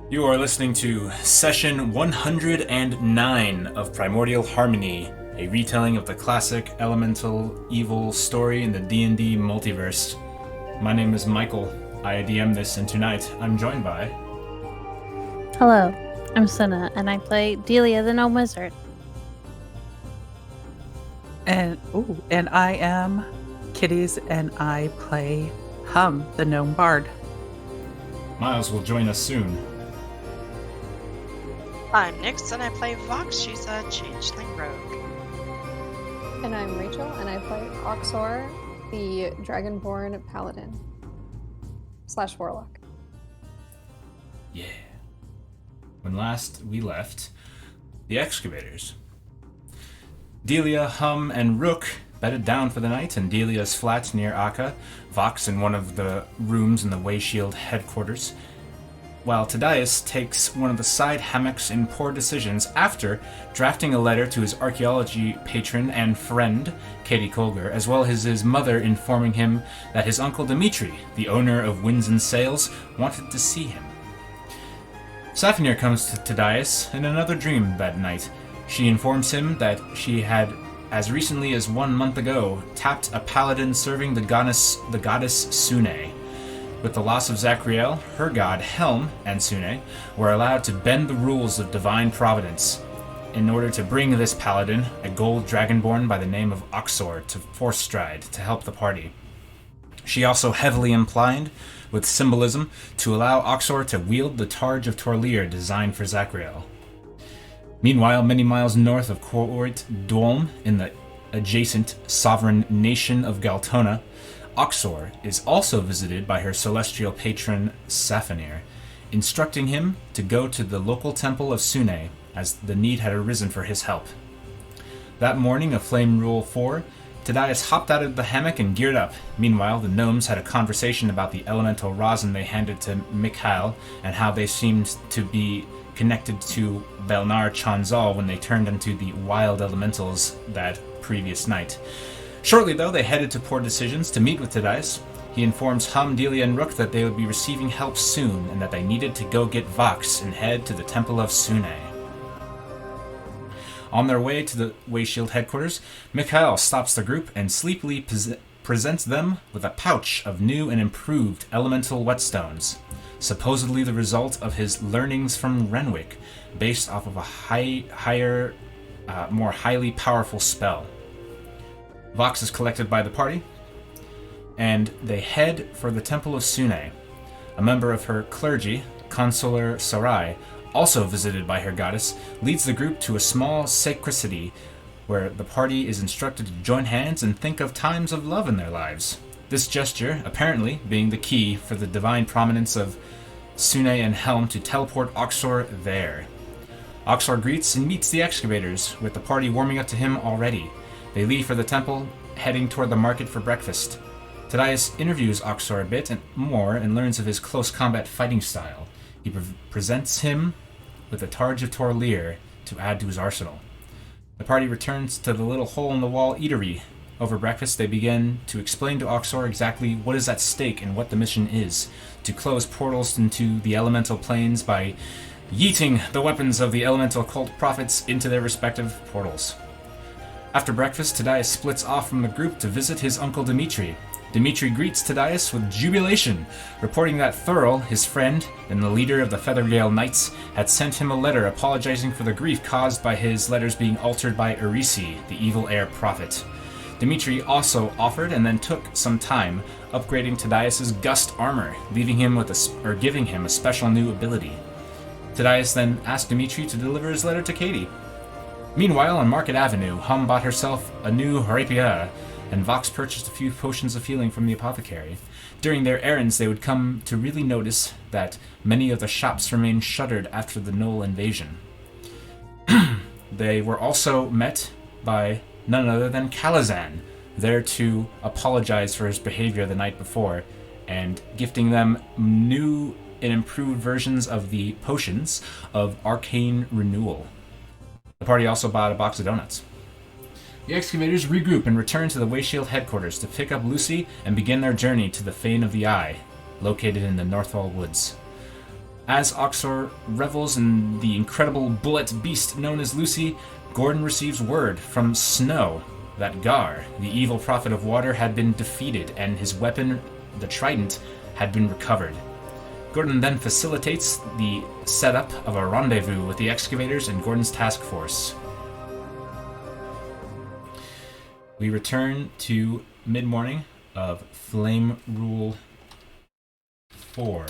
You are listening to Session 109 of Primordial Harmony, a retelling of the classic elemental evil story in the D&D multiverse. My name is Michael. I DM this, and tonight I'm joined by... Hello, I'm Senna, and I play Delia the Gnome Wizard. And I am Kitties, and I play Hum, the Gnome Bard. Miles will join us soon. I'm Nyx, and I play Vox. She's a changeling rogue. And I'm Rachel, and I play Oxor, the Dragonborn Paladin / Warlock. Yeah. When last we left, the excavators. Delia, Hum, and Rook bedded down for the night in Delia's flat near Akka, Vox in one of the rooms in the Wayshield headquarters, while Tadias takes one of the side hammocks in Poor Decisions after drafting a letter to his archaeology patron and friend, Katie Colger, as well as his mother informing him that his uncle Dimitri, the owner of Winds and Sails, wanted to see him. Saphonir comes to Tadias in another dream that night. She informs him that she had, as recently as 1 month ago, tapped a paladin serving the goddess Sune. With the loss of Zachriel, her god Helm and Sune were allowed to bend the rules of divine providence in order to bring this paladin, a gold dragonborn by the name of Oxor, to Forstride to help the party. She also heavily implied, with symbolism, to allow Oxor to wield the Targe of Torlir designed for Zachriel. Meanwhile, many miles north of Couyrit-Dwolm, in the adjacent sovereign nation of Galtona, Oxor is also visited by her celestial patron Saphonir, instructing him to go to the local temple of Sune, as the need had arisen for his help. That morning of Flame Rule 4, Tadias hopped out of the hammock and geared up. Meanwhile, the gnomes had a conversation about the elemental rosin they handed to Mikhail and how they seemed to be connected to Belnar Chanzal when they turned into the wild elementals that previous night. Shortly, though, they headed to Poor Decisions to meet with Tadias. He informs Hum, Delia, and Rook that they would be receiving help soon and that they needed to go get Vox and head to the Temple of Sune. On their way to the Wayshield headquarters, Mikhail stops the group and sleepily presents them with a pouch of new and improved elemental whetstones, supposedly the result of his learnings from Renwick, based off of a more highly powerful spell. Vox is collected by the party, and they head for the Temple of Sune. A member of her clergy, Consular Sarai, also visited by her goddess, leads the group to a small sacristy where the party is instructed to join hands and think of times of love in their lives. This gesture, apparently, being the key for the divine prominence of Sune and Helm to teleport Oxor there. Oxor greets and meets the excavators, with the party warming up to him already. They leave for the temple, heading toward the market for breakfast. Tadias interviews Oxor a bit and more and learns of his close combat fighting style. He presents him with a Targe of Torlir to add to his arsenal. The party returns to the little hole-in-the-wall eatery. Over breakfast, they begin to explain to Oxor exactly what is at stake and what the mission is: to close portals into the elemental planes by yeeting the weapons of the elemental cult prophets into their respective portals. After breakfast, Tadias splits off from the group to visit his uncle Dimitri. Dimitri greets Tadias with jubilation, reporting that Thurl, his friend and the leader of the Feathergale Knights, had sent him a letter apologizing for the grief caused by his letters being altered by Erisi, the evil heir prophet. Dimitri also offered and then took some time upgrading Tadias' gust armor, giving him a special new ability. Tadias then asked Dimitri to deliver his letter to Katie. Meanwhile, on Market Avenue, Hum bought herself a new rapier, and Vox purchased a few potions of healing from the apothecary. During their errands, they would come to really notice that many of the shops remained shuttered after the Knoll invasion. They were also met by none other than Kalazan, there to apologize for his behavior the night before, and gifting them new and improved versions of the potions of Arcane Renewal. The party also bought a box of donuts. The excavators regroup and return to the Wayshield headquarters to pick up Lucy and begin their journey to the Fane of the Eye, located in the Northall Woods. As Oxor revels in the incredible bullet beast known as Lucy, Gordon receives word from Snow that Gar, the evil prophet of water, had been defeated and his weapon, the trident, had been recovered. Gordon then facilitates the setup of a rendezvous with the excavators and Gordon's task force. We return to mid-morning of Flame Rule 4.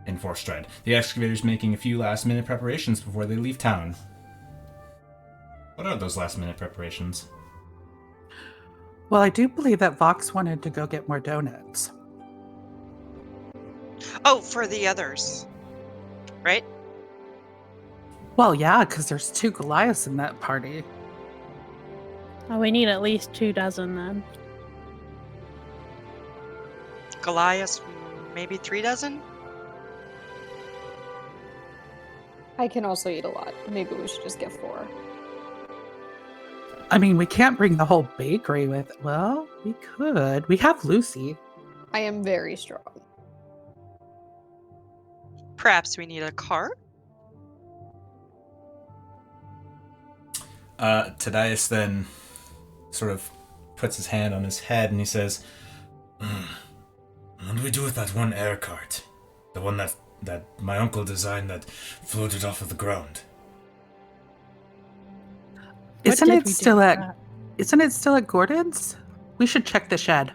In Forstride, the excavators making a few last-minute preparations before they leave town. What are those last-minute preparations? Well, I do believe that Vox wanted to go get more donuts. Oh, for the others. Right? Well, yeah, because there's 2 Goliaths in that party. Oh, we need at least 24 then. Goliath, maybe 36? I can also eat a lot. Maybe we should just get 4. I mean, we can't bring the whole bakery with. Well, we could. We have Lucy. I am very strong. Perhaps we need a cart? Tadias then sort of puts his hand on his head and he says, what do we do with that one air cart? The one that my uncle designed that floated off of the ground? Isn't it still at Gordon's? We should check the shed.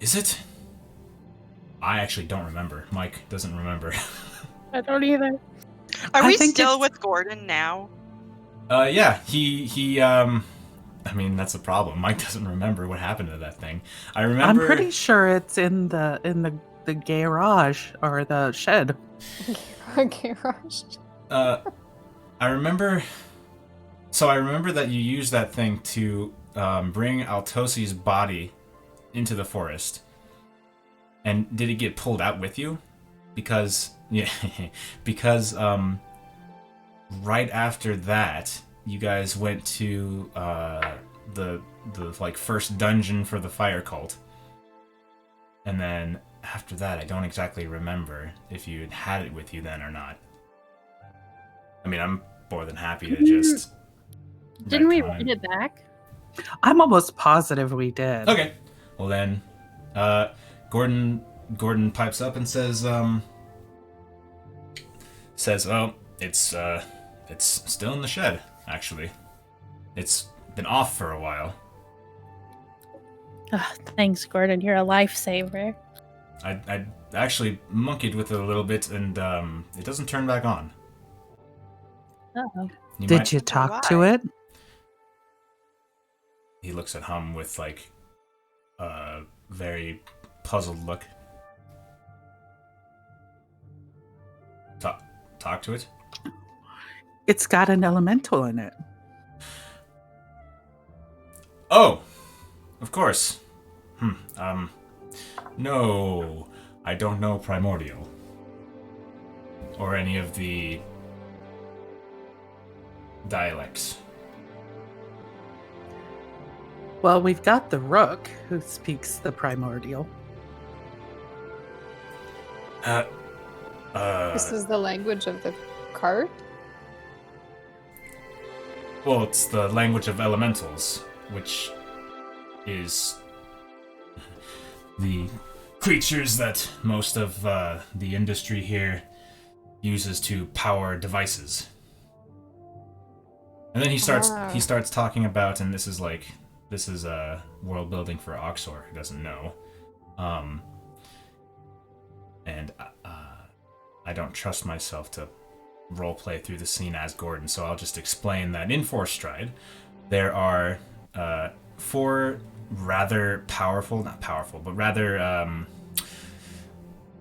Is it? I actually don't remember. Mike doesn't remember. I don't either. Are I we think still it's- with Gordon now? Yeah, he I mean, that's a problem. Mike doesn't remember what happened to that thing. I remember. I'm pretty sure it's in the garage or the shed. Garage. I remember. So I remember that you used that thing to bring Altosi's body into the forest. And did it get pulled out with you? Because right after that, you guys went to the like first dungeon for the fire cult, and then after that, I don't exactly remember if you had it with you then or not. I mean, I'm more than happy to just. Didn't we retcon write it back? I'm almost positive we did. Okay. Well then, Gordon pipes up and says, "Oh, it's still in the shed. Actually, it's been off for a while. Thanks, Gordon. You're a lifesaver. I actually monkeyed with it a little bit, and it doesn't turn back on. Uh-oh. Did you talk to Why? it? He looks at Hum with like a very puzzled look. Talk to it? It's got an elemental in it. Oh, of course. No, I don't know Primordial. Or any of the dialects. Well, we've got the Rook, who speaks the Primordial. This is the language of the cart? Well, it's the language of elementals, which is the creatures that most of the industry here uses to power devices. And then he starts talking about, and this is world building for Oxor, who doesn't know. And I don't trust myself to roleplay through the scene as Gordon, so I'll just explain that in Forstride, there are 4 rather powerful, not powerful, but rather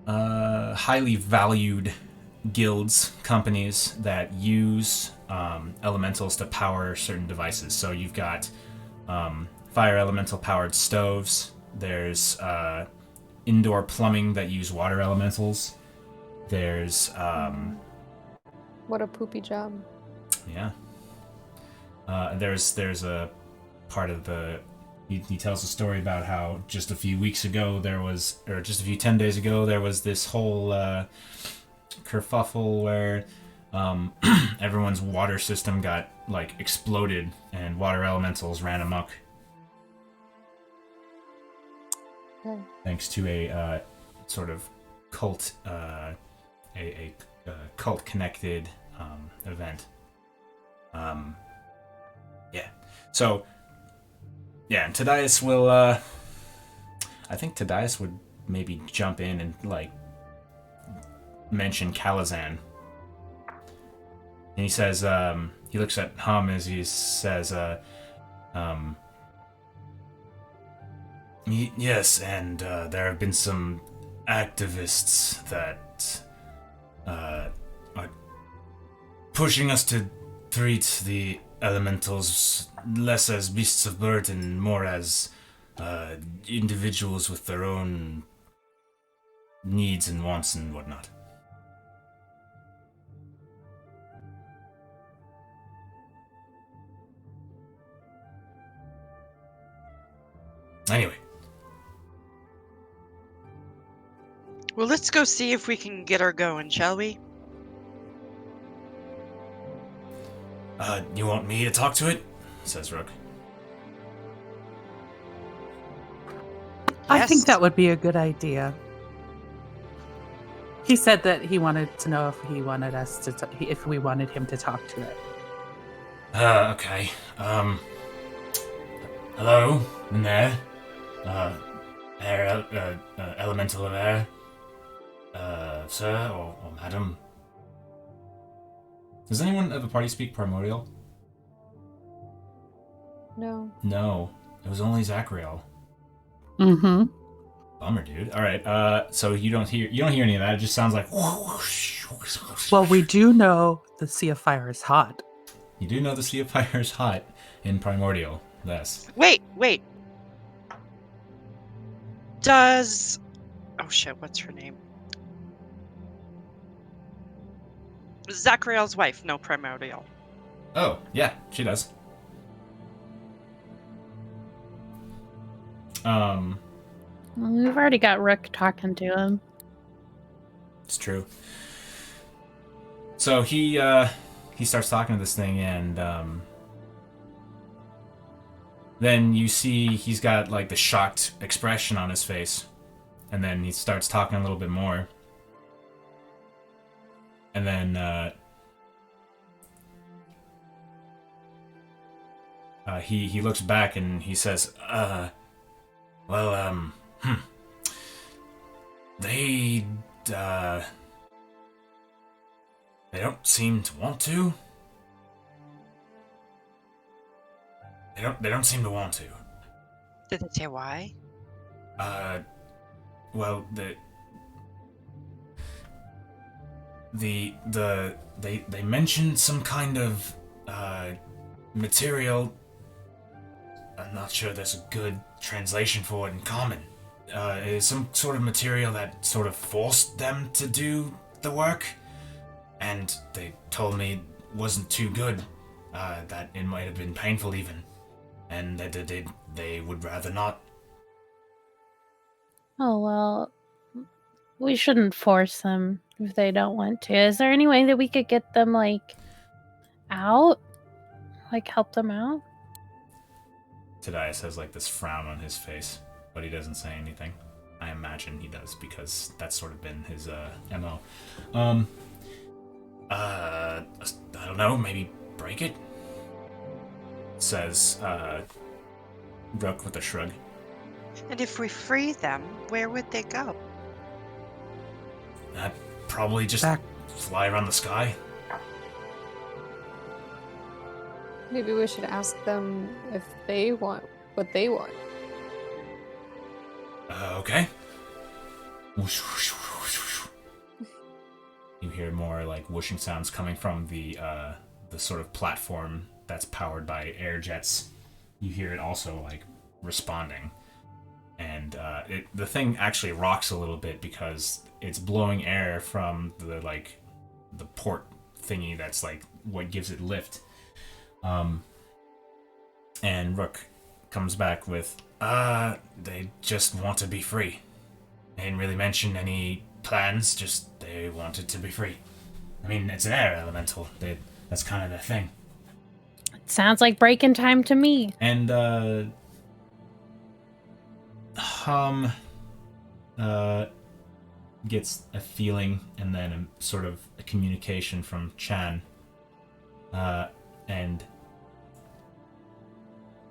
highly valued guilds, companies that use elementals to power certain devices. So you've got fire elemental powered stoves, there's indoor plumbing that use water elementals. There's What a poopy job. yeah. There's a part of the he tells a story about how just a few weeks ago there was, or just a few 10 days ago, there was this whole kerfuffle where everyone's water system got like exploded and water elementals ran amok. Okay. Thanks to a sort of cult, a cult connected event. Yeah. So, yeah, and Tadias will, I think Tadias would maybe jump in and, like, mention Kalazan. And he says, he looks at Hum as he says, yes, and there have been some activists that are pushing us to treat the elementals less as beasts of burden, more as individuals with their own needs and wants and whatnot. Anyway. Well, let's go see if we can get her going, shall we? You want me to talk to it? Says Rook. I think Yes. that would be a good idea. He said that he wanted to know if he wanted us to, if we wanted him to talk to it. Okay. Hello, in there. Elemental of air. Sir or madam. Does anyone of the party speak Primordial? No. No. It was only Zachriel. Mm-hmm. Bummer, dude. Alright, so you don't hear any of that. It just sounds like Well, we do know the Sea of Fire is hot. You do know the Sea of Fire is hot in Primordial. Yes. Wait. Does... Oh shit, what's her name? Zachariel's wife, no Primordial. Oh, yeah, she does. Well, we've already got Rook talking to him. It's true. So he starts talking to this thing, and then you see he's got like the shocked expression on his face, and then he starts talking a little bit more, and then he looks back and he says, they don't seem to want to. They don't seem to want to. Did it say why? Well, they mentioned some kind of material. I'm not sure there's a good translation for it in common. It's some sort of material that sort of forced them to do the work, and they told me it wasn't too good, that it might have been painful even, and that they would rather not. Oh, well, we shouldn't force them if they don't want to. Is there any way that we could get them, like, out? Like, help them out? Tadias has like this frown on his face, but he doesn't say anything. I imagine he does, because that's sort of been his MO. I don't know, maybe break it? Says Rook with a shrug. And if we free them, where would they go? Probably just Back. fly around the sky. Maybe we should ask them if they want what they want. Okay. You hear more like whooshing sounds coming from the sort of platform that's powered by air jets. You hear it also like responding, and the thing actually rocks a little bit because it's blowing air from the port thingy that's like what gives it lift. And Rook comes back with, they just want to be free. They didn't really mention any plans, just they wanted to be free. I mean, it's an air elemental. That's kind of their thing. It sounds like breaking time to me. And, Hum, gets a feeling and then a sort of a communication from Chan. And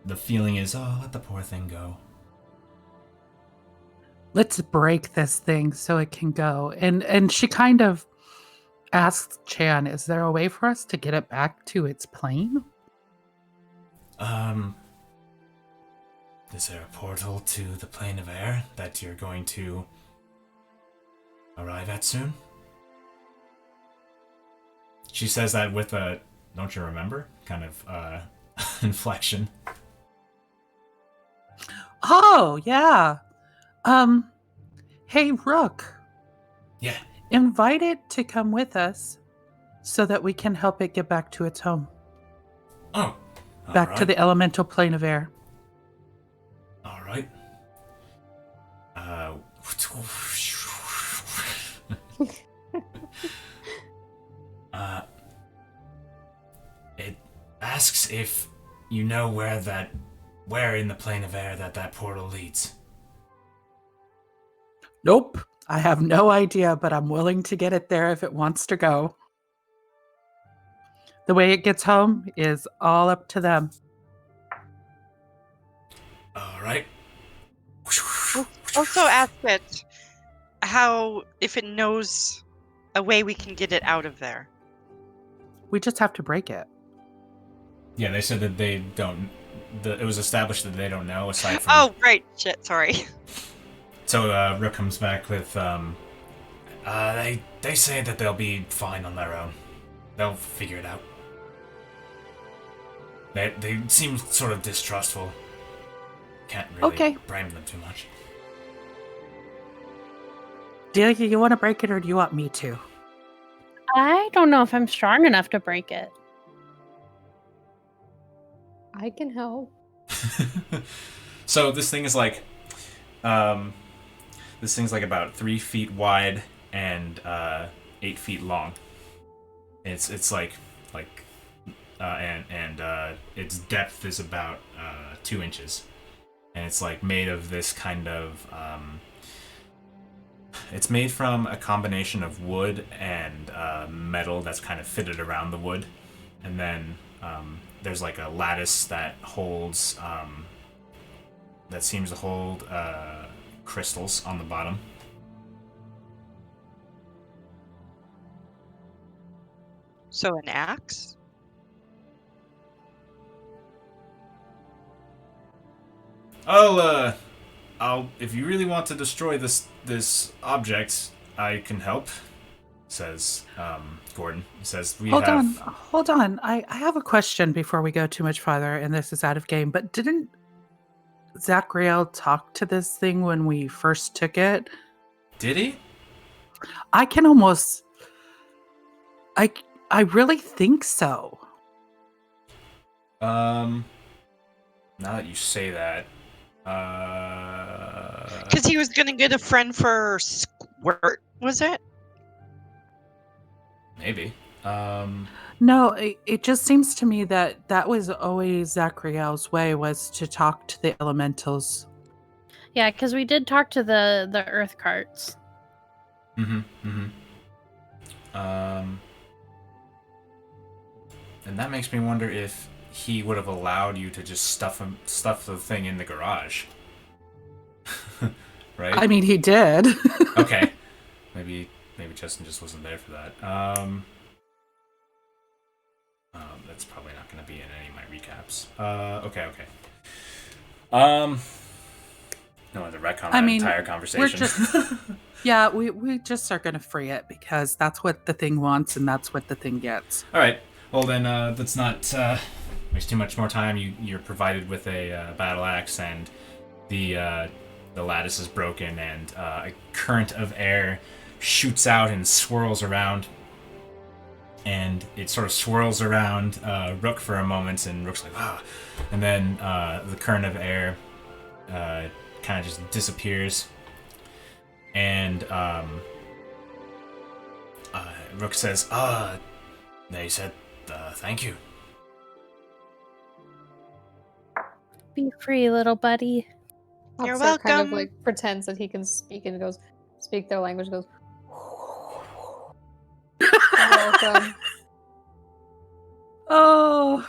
the feeling is, oh, let the poor thing go. Let's break this thing so it can go. And she kind of asks Chan, is there a way for us to get it back to its plane? Is there a portal to the plane of air that you're going to arrive at soon? She says that with a, don't you remember, kind of, inflection. Oh, yeah. Hey, Rook. Yeah. Invite it to come with us so that we can help it get back to its home. Oh. Back to the elemental plane of air. All right. It asks if you know where in the plane of air that portal leads. Nope. I have no idea, but I'm willing to get it there if it wants to go. The way it gets home is all up to them. All right. Also ask it if it knows a way we can get it out of there. We just have to break it. Yeah, they said that they don't. It was established that they don't know aside from. Oh, right. Shit, sorry. So Rook comes back with, they say that they'll be fine on their own. They'll figure it out. They seem sort of distrustful. Can't really blame them too much. Delia, you want to break it or do you want me to? I don't know if I'm strong enough to break it. I can help. So this thing is like, about 3 feet wide and 8 feet long. It's its depth is about 2 inches, and it's like made of this kind of. It's made from a combination of wood and metal that's kind of fitted around the wood, and then there's like a lattice that holds that seems to hold crystals on the bottom. So an axe? I'll if you really want to destroy this object, I can help, says Gordon. He says Hold on. I have a question before we go too much farther, and this is out of game, but didn't Zachriel talk to this thing when we first took it? Did he? I can almost... I really think so. Now that you say that, Because he was gonna get a friend for Squirt, was it? maybe. No, it just seems to me that was always Zachriel's way, was to talk to the elementals. Yeah, because we did talk to the earth carts. And that makes me wonder if he would have allowed you to just stuff the thing in the garage. Right? I mean, he did. Okay. Maybe Justin just wasn't there for that. That's probably not going to be in any of my recaps. Okay. No other retcon that entire conversation. Yeah, we just are going to free it because that's what the thing wants and that's what the thing gets. All right. Well, then let's not waste too much more time. You're provided with a battle axe, and the the lattice is broken, and a current of air shoots out and swirls around. And it sort of swirls around Rook for a moment, and Rook's like, ah. And then the current of air kind of just disappears. And Rook says, they said, thank you. Be free, little buddy. You're Oxor kind of welcome. like pretends that he can speak and goes, speak their language, goes, "You're welcome." Oh,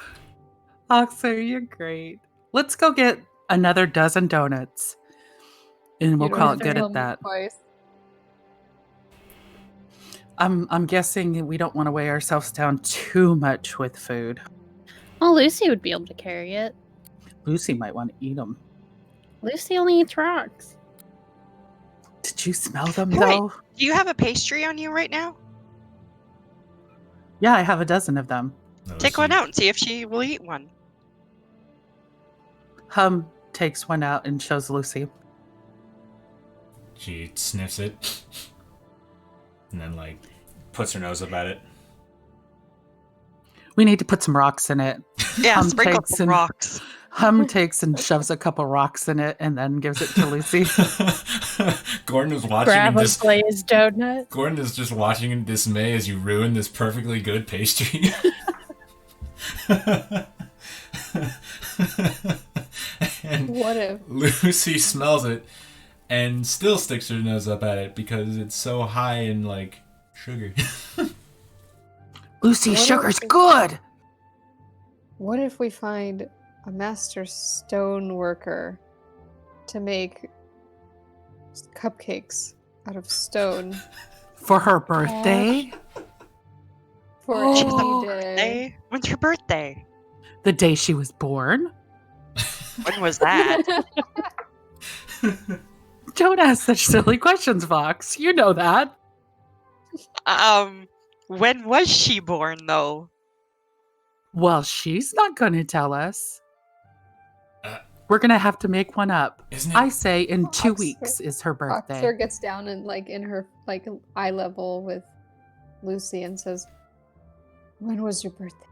Oxer, you're great. Let's go get another dozen donuts. And we'll You don't call have it to good tell at me that. twice. I'm guessing we don't want to weigh ourselves down too much with food. Oh, Lucy would be able to carry it. Lucy might want to eat them. Lucy only eats rocks. Did you smell them, Wait. though? Do you have a pastry on you right now? Yeah, I have a dozen of them. Take one out and see if she will eat one. Hum takes one out and shows Lucy. She sniffs it, and then, like, puts her nose up at it. We need to put some rocks in it. Yeah, Hum sprinkle takes some and- rocks. Hum takes and shoves a couple rocks in it and then gives it to Lucy. Gordon is watching Grab in a dis- glazed donut. Gordon is just watching in dismay as you ruin this perfectly good pastry. And What if? Lucy smells it and still sticks her nose up at it because it's so high in, like, sugar. Lucy, What sugar's if- good! What if we find a master stone worker to make cupcakes out of stone For her birthday? for Oh. She has a any day? birthday. When's her birthday? The day she was born? When was that? Don't ask such silly questions, Vox. You know that. When was she born, though? Well, she's not going to tell us. Uh, We're going to have to make one up. Isn't it? I say in 2 Oxford- weeks is her birthday. Oxer gets down and like in her like eye level with Lucy and says, "When was your birthday?"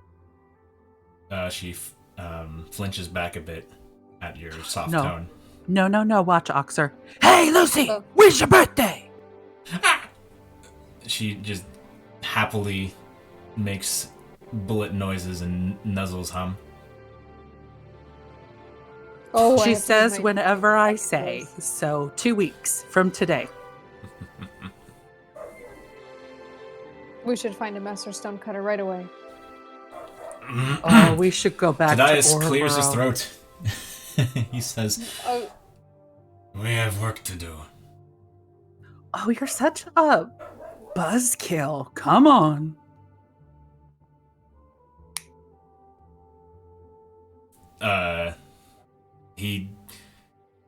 She flinches back a bit at your soft No. tone. No, watch Oxer. Hey, Lucy, Oh. when's your birthday? She just happily makes bullet noises and nuzzles Hum. Oh, I She have to says make my- whenever I say. So 2 weeks from today. We should find a master stone cutter right away. Oh, we should go back Tadias to clears his Ouroboros. throat. He says, Oh, "We have work to do." Oh, you're such a buzzkill. Come on.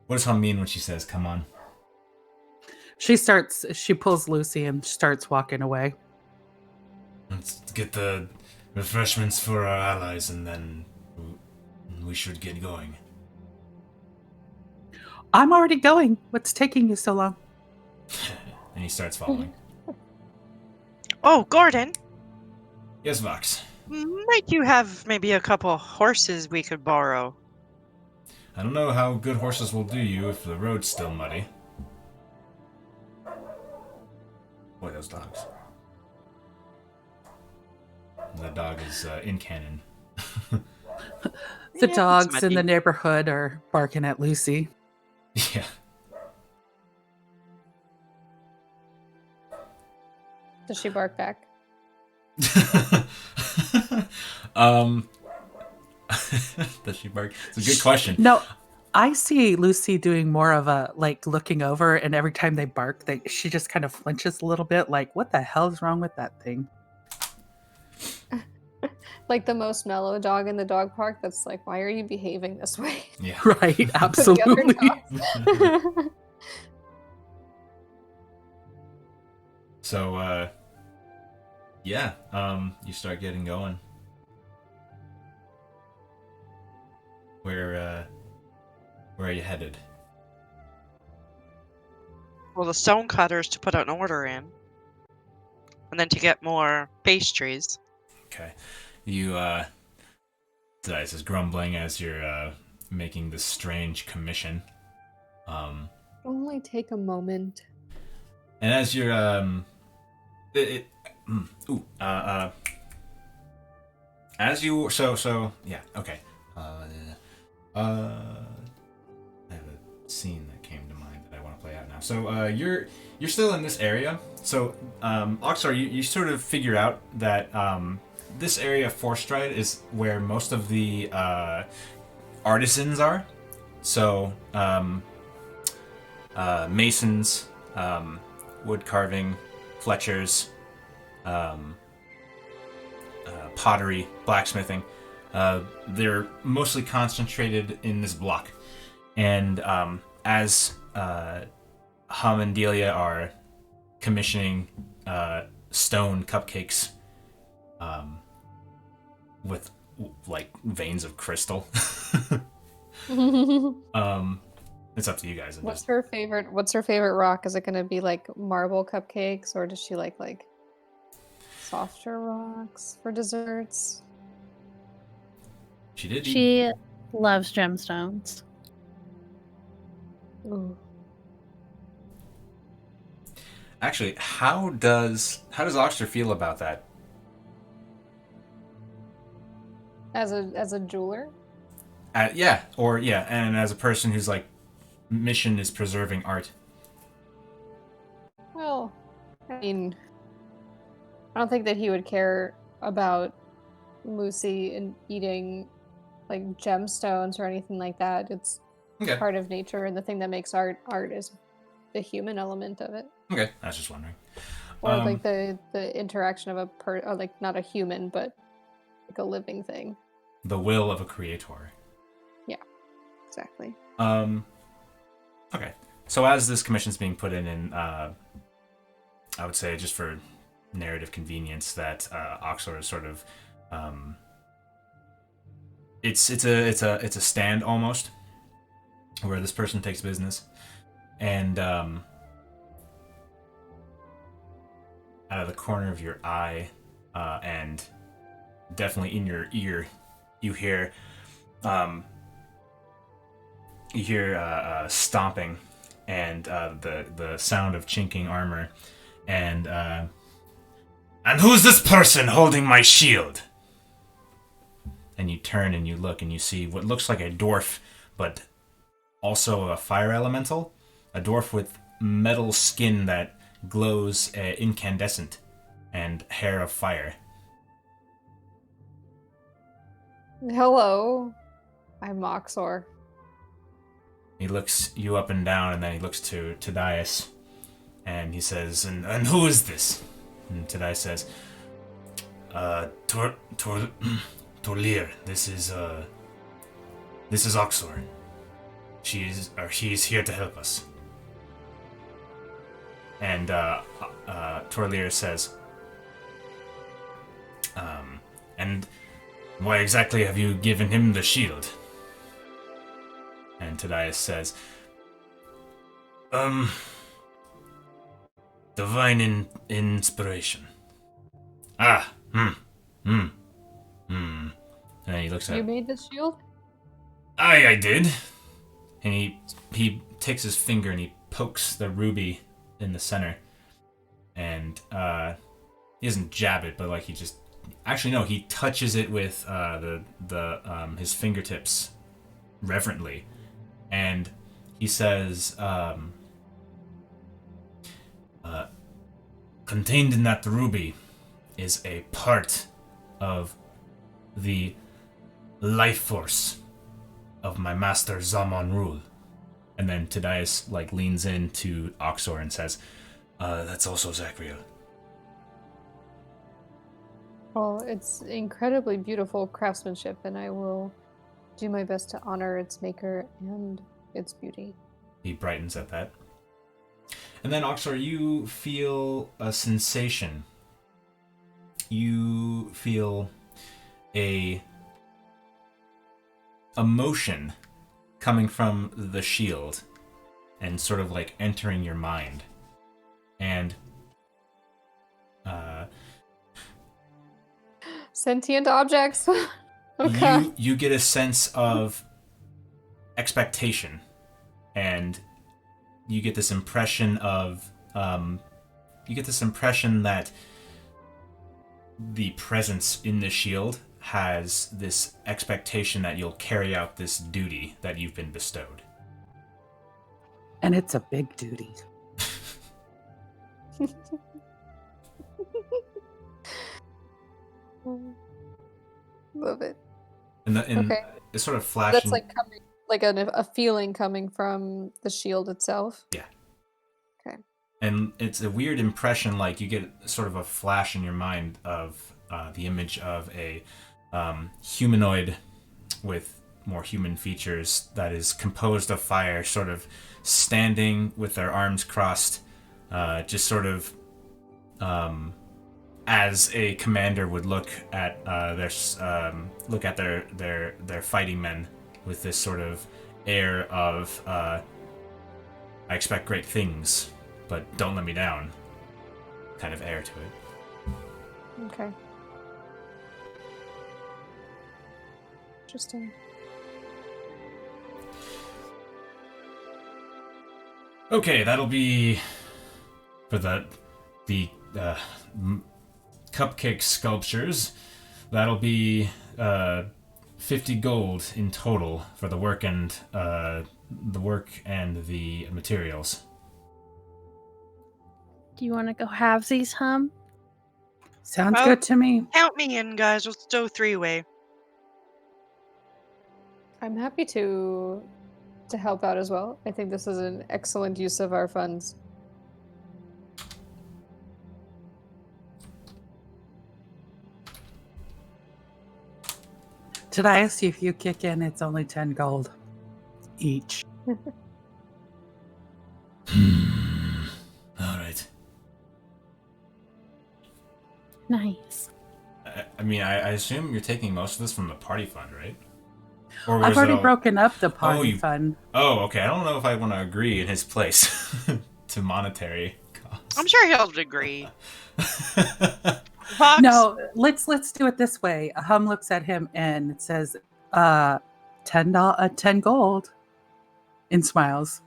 What does Hum mean when she says, "Come on"? She pulls Lucy and starts walking away. Let's get the refreshments for our allies, and then we should get going. I'm already going. What's taking you so long? And he starts following. Oh, Gordon, Yes, Vox. might you have maybe a couple horses we could borrow? I don't know how good horses will do you if the road's still muddy. Boy, those dogs. The dog is in canon. The Yeah, it's dogs in muddy. the neighborhood are barking at Lucy. Yeah. does she bark back? Does she bark? It's a good question. No, I see Lucy doing more of a like looking over, and every time they bark, she just kind of flinches a little bit, like, what the hell is wrong with that thing? Like the most mellow dog in the dog park that's like, why are you behaving this way? Yeah. Right, With the other absolutely. dogs. So, yeah, you start getting going. Where are you headed? Well, the stone cutters to put an order in. And then to get more pastries. Okay. You, Dice is grumbling as you're, making this strange commission. Only take a moment. And as you're, as you, yeah, okay. I have a scene that came to mind that I want to play out now. So, you're still in this area. So, Oxar, you sort of figure out that, this area of Forstride is where most of the, artisans are. So, masons, wood carving, fletchers, pottery, blacksmithing. They're mostly concentrated in this block. And as Hum and Delia are commissioning stone cupcakes with like veins of crystal, it's up to you guys. What's her favorite rock? Is it going to be like marble cupcakes, or does she like softer rocks for desserts? She loves gemstones. Ooh. Actually, how does Oxter feel about that? As a jeweler? Yeah, and as a person whose like mission is preserving art. Well, I mean, I don't think that he would care about Lucy and eating like gemstones or anything like that. It's part of nature, and the thing that makes art is the human element of it. Okay, I was just wondering. Or like the interaction of like not a human, but like a living thing. The will of a creator. Yeah, exactly. Okay. So as this commission's being put in, I would say just for narrative convenience that Oxor is sort of, it's a stand almost, where this person takes business, and out of the corner of your eye, and definitely in your ear, you hear stomping and the sound of chinking armor, and who's this person holding my shield? And you turn and you look and you see what looks like a dwarf, but also a fire elemental, a dwarf with metal skin that glows incandescent and hair of fire. Hello, I'm Moxor. He looks you up and down, and then he looks to Tadias, and he says, and who is this? And Tadias says, Torlir, this is Oxor. He's here to help us. And Torlir says, and why exactly have you given him the shield? And Tadias says, divine inspiration. And he looks at You made this shield? I did. And he takes his finger and he pokes the ruby in the center. And he doesn't jab it, but like he just actually no, he touches it with his fingertips reverently. And he says, contained in that ruby is a part of the life force of my master Zaman Rul. And then Tadias like leans in to Oxor and says, that's also Zachriel. Well, it's incredibly beautiful craftsmanship, and I will do my best to honor its maker and its beauty. He brightens at that. And then, Oxor, you feel a sensation. You feel a emotion coming from the shield. and sort of like entering your mind. And Sentient objects. Okay. you get a sense of expectation, and you get this impression of that the presence in the shield has this expectation that you'll carry out this duty that you've been bestowed. And it's a big duty. Love it. And Okay. it's sort of flashing. That's like coming, like a feeling coming from the shield itself. Yeah. Okay. And it's a weird impression, like you get sort of a flash in your mind of the image of a humanoid with more human features that is composed of fire, sort of standing with their arms crossed, just sort of as a commander would look at their fighting men with this sort of air of I expect great things, but don't let me down kind of air to it. Okay. Interesting. Okay, that'll be for the cupcake sculptures. That'll be 50 gold in total for the work and the materials. Do you want to go halvesies, Hum? Sounds Well, good to me. Count me in, guys. Let's do 3-way. I'm happy to help out as well. I think this is an excellent use of our funds. Did I ask you if you kick in, it's only 10 gold each. All right. Nice. I mean, I assume you're taking most of this from the party fund, right? Or I've was already it all... broken up the party you- fund. Oh, okay. I don't know if I want to agree in his place to monetary costs. I'm sure he'll agree. Fox? No, let's do it this way. Hum looks at him and says, 10 gold, and smiles.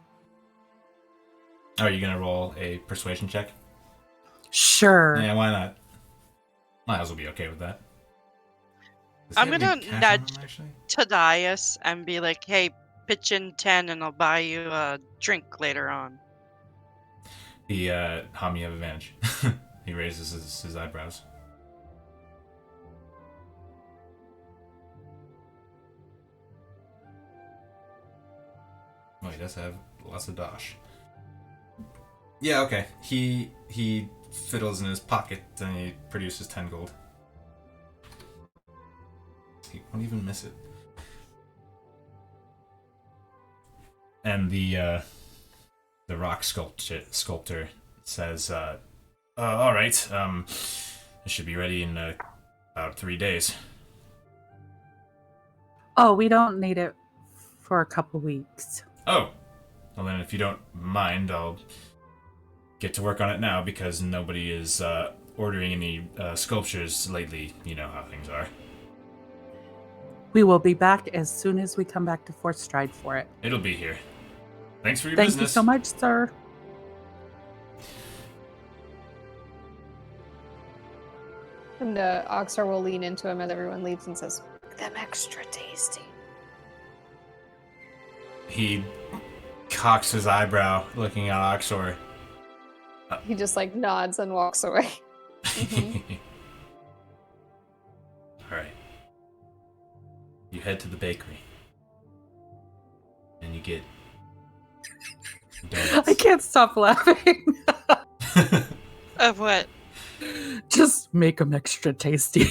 Are you gonna roll a persuasion check? Sure. Yeah, why not? Miles will be okay with that. Does he I'm have gonna any cash on nudge- him, actually? Tadias and be like, hey, pitch in 10 and I'll buy you a drink later on. He, Hum, you have advantage. He raises his eyebrows. Oh, he does have lots of dosh. Yeah, okay. He fiddles in his pocket and he produces 10 gold. He won't even miss it. And the rock sculptor says, all right, it should be ready in about 3 days. Oh, we don't need it for a couple weeks. Oh, well then if you don't mind, I'll get to work on it now because nobody is ordering any sculptures lately. You know how things are. We will be back as soon as we come back to Fourth Stride for it. It'll be here. Thanks for your Thank business. you so much, sir. And Oxar will lean into him as everyone leaves and says, "Make them extra tasty." He cocks his eyebrow looking at Oxor. He just like nods and walks away. Alright. You head to the bakery. And you get donuts. I can't stop laughing. Of what? Just make them extra tasty.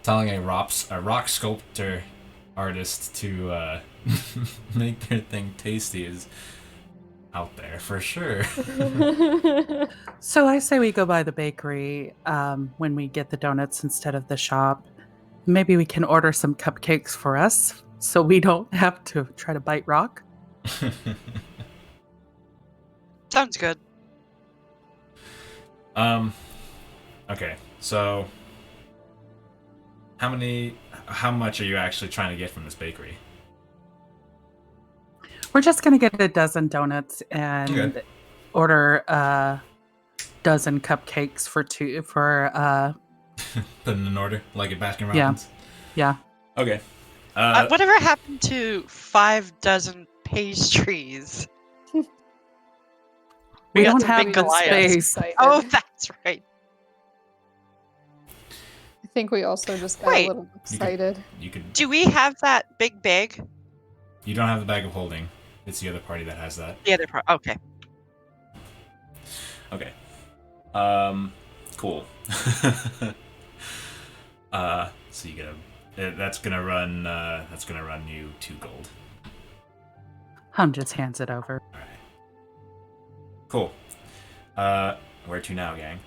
Telling a rock sculptor artist to make their thing tasty is out there for sure. So I say we go by the bakery when we get the donuts instead of the shop. Maybe we can order some cupcakes for us so we don't have to try to bite rock? Sounds good. Okay, so how much are you actually trying to get from this bakery? We're just gonna get a dozen donuts and Okay. order a dozen cupcakes for two for Put in an order, like at Baskin Yeah. Robbins? yeah. Okay. Whatever happened to 5 dozen pastries? We got don't some have big the Goliaths. space. Excited. Oh, that's right. I think we also just got Wait. a little excited. You could. Do we have that big bag? You don't have the bag of holding. It's the other party that has that. The other part. Okay. Okay. Cool. So you get that's gonna run you 2 gold. Hum just hands it over. All right. Cool. Where to now, gang?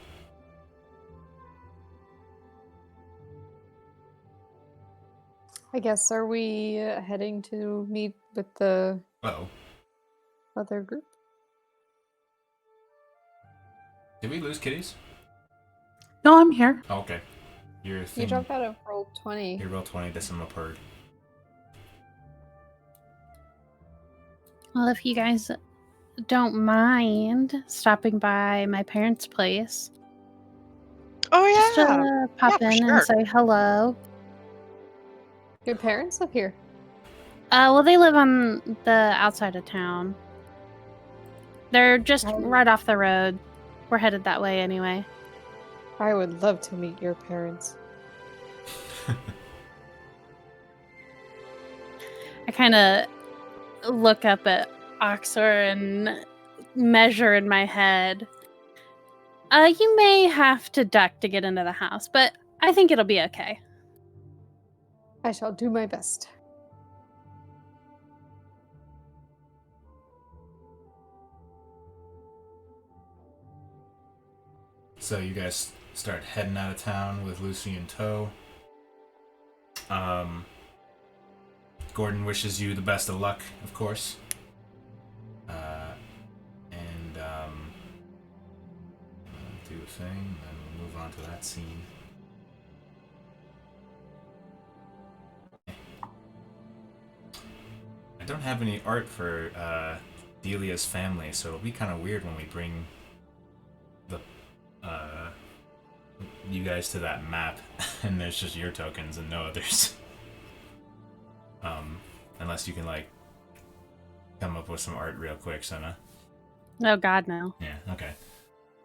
I guess, are we heading to meet with the Uh-oh. other group? Did we lose kitties? No, I'm here. Oh, okay. Your thing. You dropped out of roll 20. Your roll 20 decimal per. Well, if you guys don't mind stopping by my parents' place, Oh just yeah. pop Yeah, for in sure. and say hello. Your parents live here. Well, they live on the outside of town. They're just Oh. right off the road. We're headed that way anyway. I would love to meet your parents. I kind of look up at Oxor and measure in my head. You may have to duck to get into the house, but I think it'll be okay. I shall do my best. So you guys start heading out of town with Lucy in tow. Gordon wishes you the best of luck, of course. Do a thing, and then we'll move on to that scene. I don't have any art for Delia's family, so it'll be kind of weird when we bring the you guys to that map and there's just your tokens and no others. Unless you can like come up with some art real quick, Senna. Oh God, no. Yeah, okay.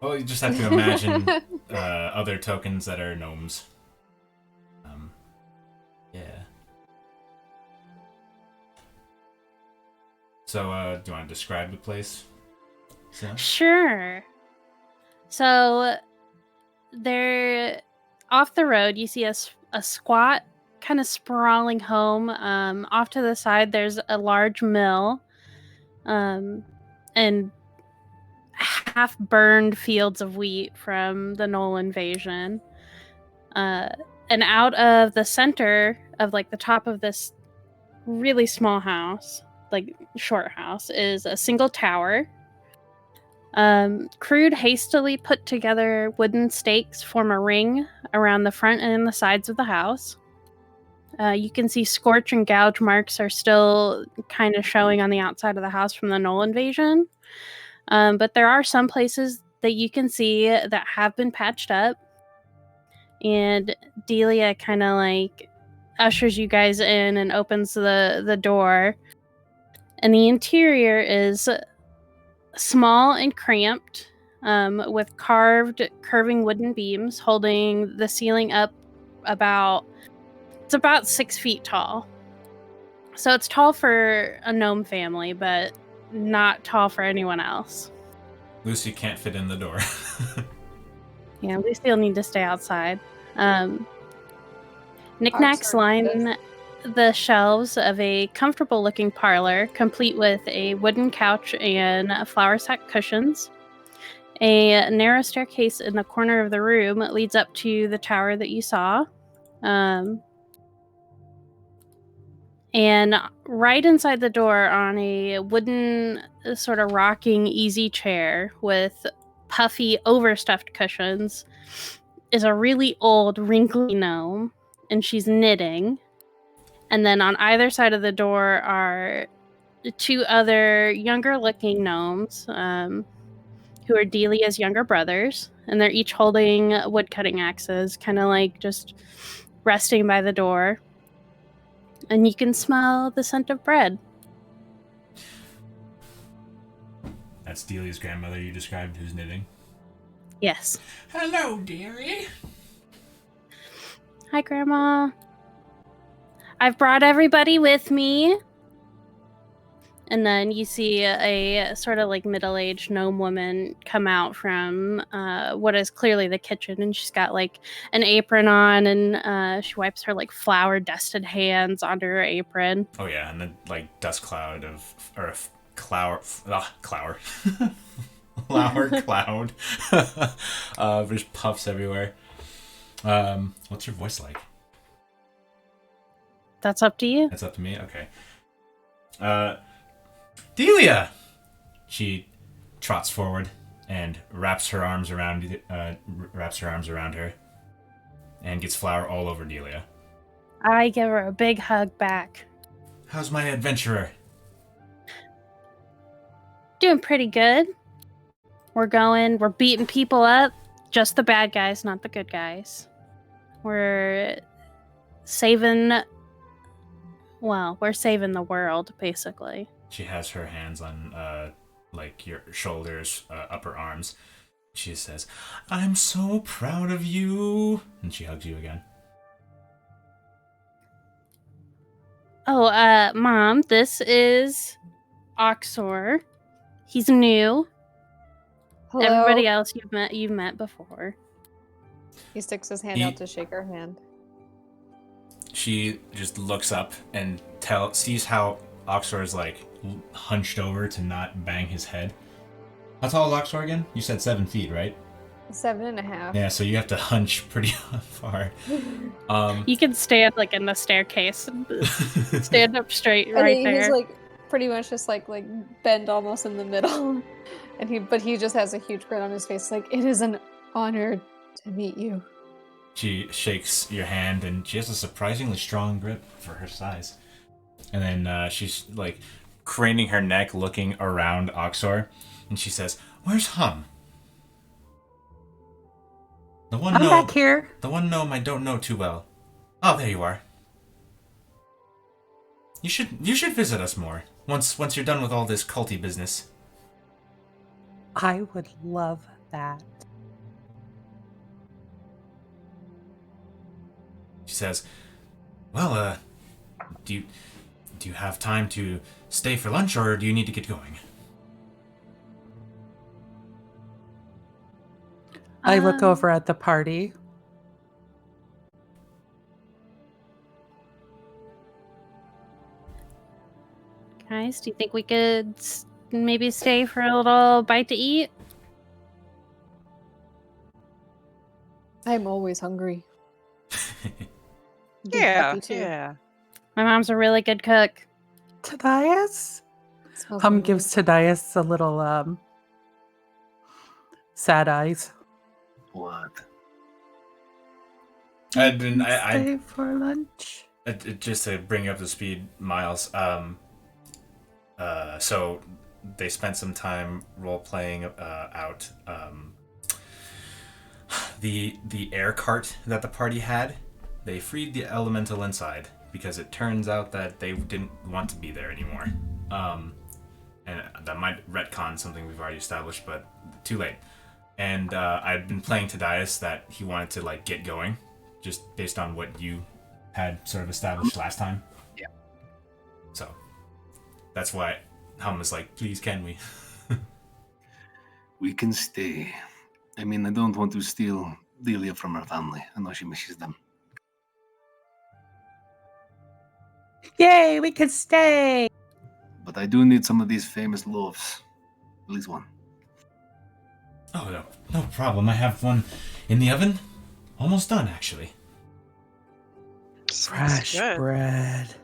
Well, you just have to imagine other tokens that are gnomes. Yeah. So, do you want to describe the place? Senna? Sure. So, they're off the road. You see a squat, kind of sprawling home. Off to the side, there's a large mill, and half-burned fields of wheat from the Knoll invasion. And out of the center of like the top of this really small house, like short house, is a single tower. Crude, hastily put together wooden stakes form a ring around the front and the sides of the house. You can see scorch and gouge marks are still kind of showing on the outside of the house from the Knoll invasion. But there are some places that you can see that have been patched up. And Delia kind of like ushers you guys in and opens the door. And the interior is small and cramped, with curving wooden beams holding the ceiling up about 6 feet tall. So it's tall for a gnome family, but not tall for anyone else. Lucy can't fit in the door. Yeah, we still need to stay outside. Knickknacks Oxford line the shelves of a comfortable-looking parlor, complete with a wooden couch and flour sack cushions. A narrow staircase in the corner of the room leads up to the tower that you saw. And right inside the door on a wooden sort of rocking easy chair with puffy overstuffed cushions is a really old wrinkly gnome, and she's knitting. And then on either side of the door are two other younger looking gnomes who are Delia's younger brothers, and they're each holding woodcutting axes, kind of like just resting by the door. And you can smell the scent of bread. That's Delia's grandmother you described who's knitting? Yes. Hello, dearie. Hi, Grandma. I've brought everybody with me. And then you see a sort of like middle-aged gnome woman come out from what is clearly the kitchen, and she's got like an apron on, and she wipes her like flour-dusted hands onto her apron. Oh yeah, and then like dust cloud flour cloud. There's puffs everywhere. What's your voice like? That's up to you. That's up to me. Okay. Delia! She trots forward and wraps her arms around her and gets flour all over Delia. I give her a big hug back. How's my adventurer? Doing pretty good. We're beating people up. Just the bad guys, not the good guys. We're saving the world, basically. She has her hands on, like, your shoulders, upper arms. She says, I'm so proud of you. And she hugs you again. Oh, Mom, this is Oxor. He's new. Hello. Everybody else you've met before. He sticks his hand out to shake her hand. She just looks up and sees how Oxor is like hunched over to not bang his head. How tall is Oxor again? You said 7 feet, right? 7.5. Yeah, so you have to hunch pretty far. You can stand like in the staircase and stand up straight But right there. He's like pretty much just like bend almost in the middle, and he just has a huge grin on his face. Like, it is an honor to meet you. She shakes your hand, and she has a surprisingly strong grip for her size. And then she's like craning her neck, looking around Oxor, and she says, "Where's Hum?" I'm back here. The one gnome I don't know too well. Oh, there you are. You should visit us more once you're done with all this culty business. I would love that. She says, "Well, do you have time to stay for lunch, or do you need to get going?" I look over at the party. Guys, do you think we could maybe stay for a little bite to eat? I'm always hungry. Yeah. My mom's a really good cook. Tadias? Smells Hum really gives Tadias a little sad eyes. What? Stay for lunch. Just to bring you up to speed, Miles. So they spent some time role playing out the air cart that the party had. They freed the elemental inside because it turns out that they didn't want to be there anymore. And that might retcon something we've already established, but too late. And I'd been playing Tadias that he wanted to like get going, just based on what you had sort of established last time. Yeah. So that's why Hum is like, please, can we? We can stay. I mean, I don't want to steal Delia from her family. I know she misses them. Yay, we could stay. But I do need some of these famous loaves. At least one. Oh, no problem. I have one in the oven. Almost done, actually. Fresh Good. bread.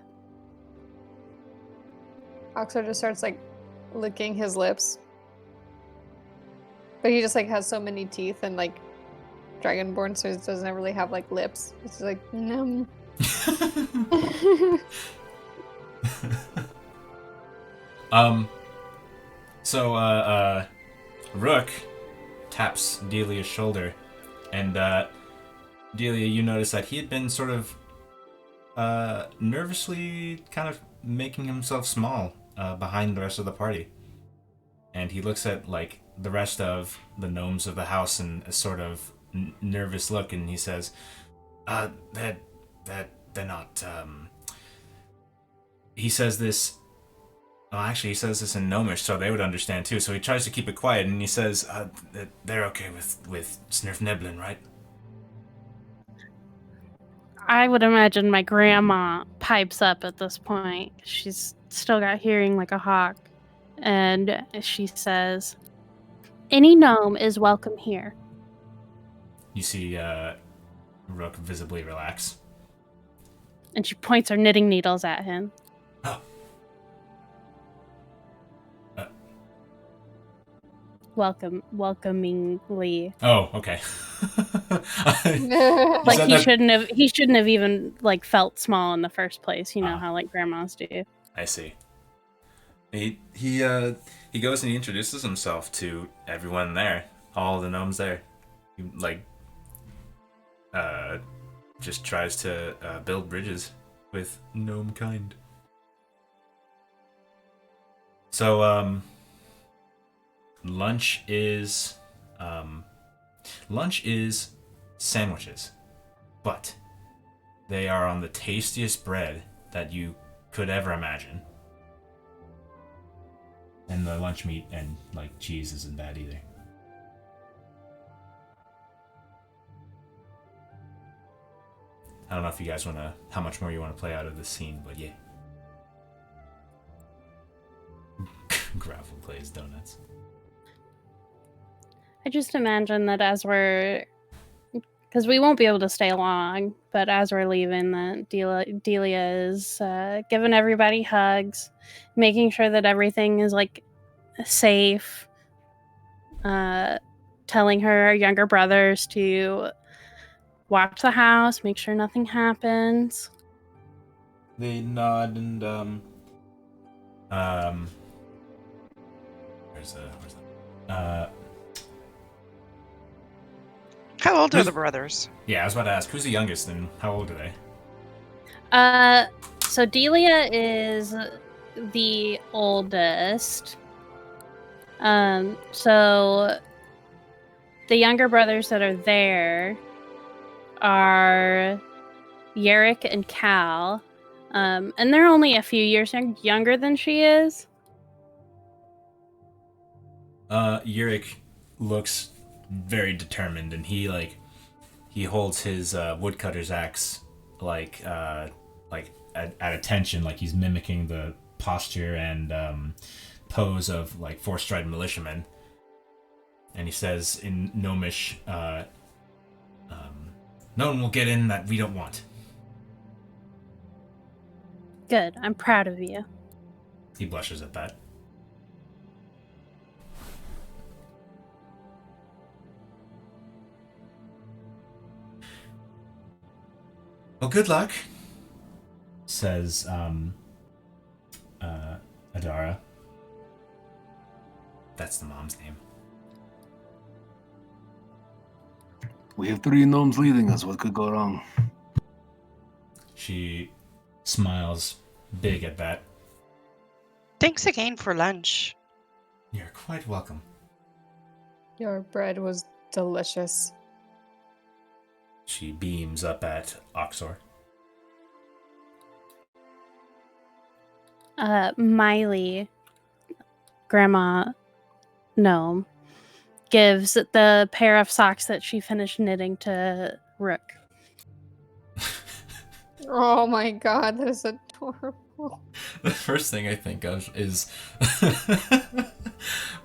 Oxo just starts like licking his lips. But he just like has so many teeth and like Dragonborn, so it doesn't really have like lips. It's just like num. So Rook taps Delia's shoulder, and Delia, you notice that he had been sort of nervously kind of making himself small behind the rest of the party. And he looks at like the rest of the gnomes of the house in a sort of nervous look, and he says, they're not, he says this, well, actually, he says this in Gnomish, so they would understand too, so he tries to keep it quiet, and he says, they're okay with Snurf Neblin, right? I would imagine my grandma pipes up at this point. She's still got hearing like a hawk. And she says, any gnome is welcome here. You see Rook visibly relax. And she points her knitting needles at him. Oh. Welcomingly. Oh, okay. Like he shouldn't have even like felt small in the first place. You know how like grandmas do. I see. He goes and he introduces himself to everyone there, all the gnomes there. He like just tries to build bridges with gnome kind. So lunch is sandwiches, but they are on the tastiest bread that you could ever imagine. And the lunch meat and like cheese isn't bad either. I don't know if you guys want to, how much more you want to play out of this scene, but yeah. Gravel plays donuts. I just imagine that as we're, because we won't be able to stay long, but as we're leaving, that Delia is giving everybody hugs, making sure that everything is like safe, telling her younger brothers to watch the house, make sure nothing happens. They nod and where's the How old are the brothers? Yeah, I was about to ask, who's the youngest and how old are they? So Delia is the oldest. So the younger brothers that are there are Yerrick and Cal. And they're only a few years younger than she is. Yerrick looks very determined, and he holds his woodcutter's axe like at attention, like he's mimicking the posture and pose of like four-strided militiamen. And he says in Gnomish, no one will get in that we don't want. Good. I'm proud of you. He blushes at that. Well, good luck, says Adara. That's the mom's name. We have 3 gnomes leading us. What could go wrong? She smiles big at that. Thanks again for lunch. You're quite welcome. Your bread was delicious. She beams up at Oxor. Miley, Grandma Gnome, gives the pair of socks that she finished knitting to Rook. Oh my god, that is adorable. The first thing I think of is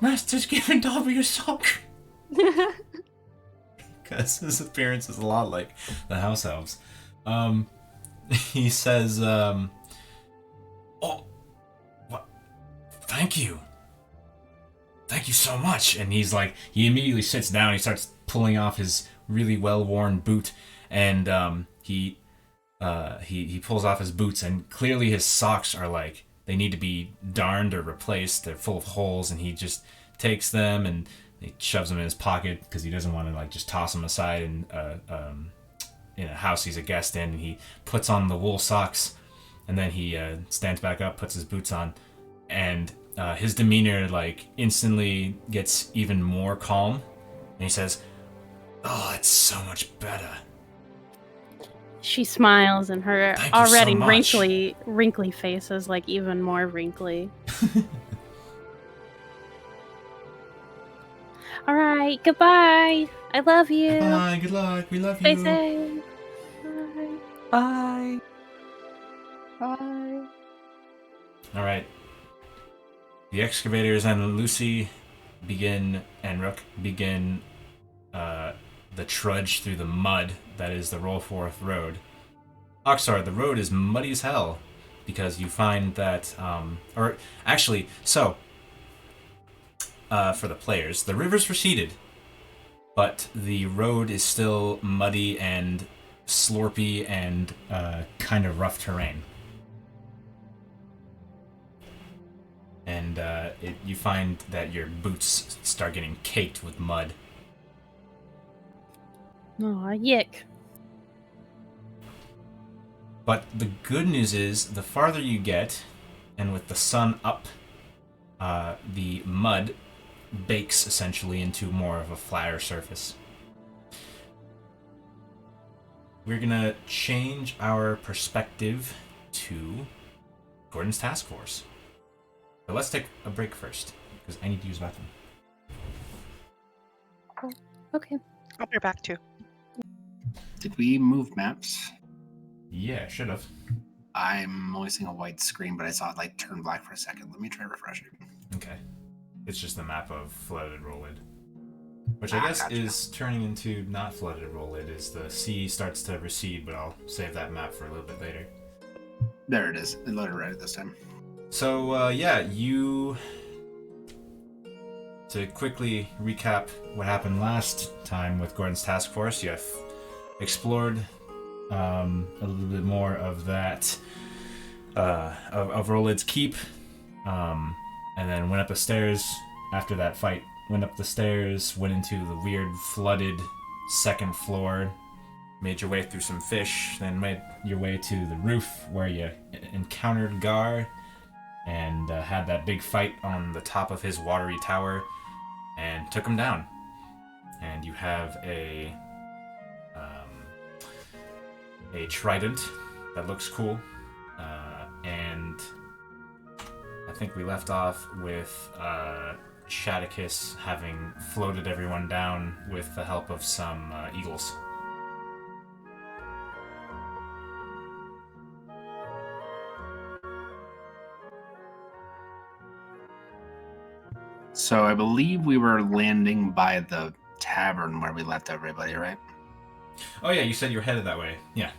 Master's giving Dobby a sock. Because his appearance is a lot like the house elves. He says, oh, what? Thank you. Thank you so much. And he immediately sits down. He starts pulling off his really well-worn boot, and he pulls off his boots, and clearly his socks are like, they need to be darned or replaced. They're full of holes, and he just takes them and he shoves them in his pocket because he doesn't want to just toss them aside in a house he's a guest in. And he puts on the wool socks, and then he stands back up, puts his boots on, and his demeanor instantly gets even more calm, and he says, "Oh, that's so much better." She smiles, and her Thank you already so much. wrinkly face is even more wrinkly. All right, goodbye. I love you. Bye. Good luck. We love Stay you. safe. Bye. Bye. Bye. All right. The excavators and Lucy and Rook begin the trudge through the mud that is the Rollforth Road. Oxar, the road is muddy as hell because you find that, for the players, the river's receded, but the road is still muddy and slorpy and kind of rough terrain. And you find that your boots start getting caked with mud. Aw, yick. But the good news is, the farther you get, and with the sun up, the mud bakes essentially into more of a flatter surface. We're gonna change our perspective to Gordon's task force. But let's take a break first, because I need to use the bathroom. Okay. I'll be back too. Did we move maps? Yeah, should have. I'm only seeing a white screen, but I saw it turn black for a second. Let me try refreshing. Okay. It's just the map of flooded Rollid. Which I guess gotcha. is turning into not flooded Rollid as the sea starts to recede, but I'll save that map for a little bit later. There it is. It loaded right this time. So, to quickly recap what happened last time with Gordon's task force, you have explored a little bit more of that, of Rollid's Keep, and then went up the stairs after that fight. Went up the stairs, went into the weird flooded second floor, made your way through some fish, then made your way to the roof where you encountered Gar, and had that big fight on the top of his watery tower, and took him down. And you have a trident that looks cool, and I think we left off with Shadicus having floated everyone down with the help of some eagles. So I believe we were landing by the tavern where we left everybody, right? Oh yeah, you said you were headed that way. Yeah.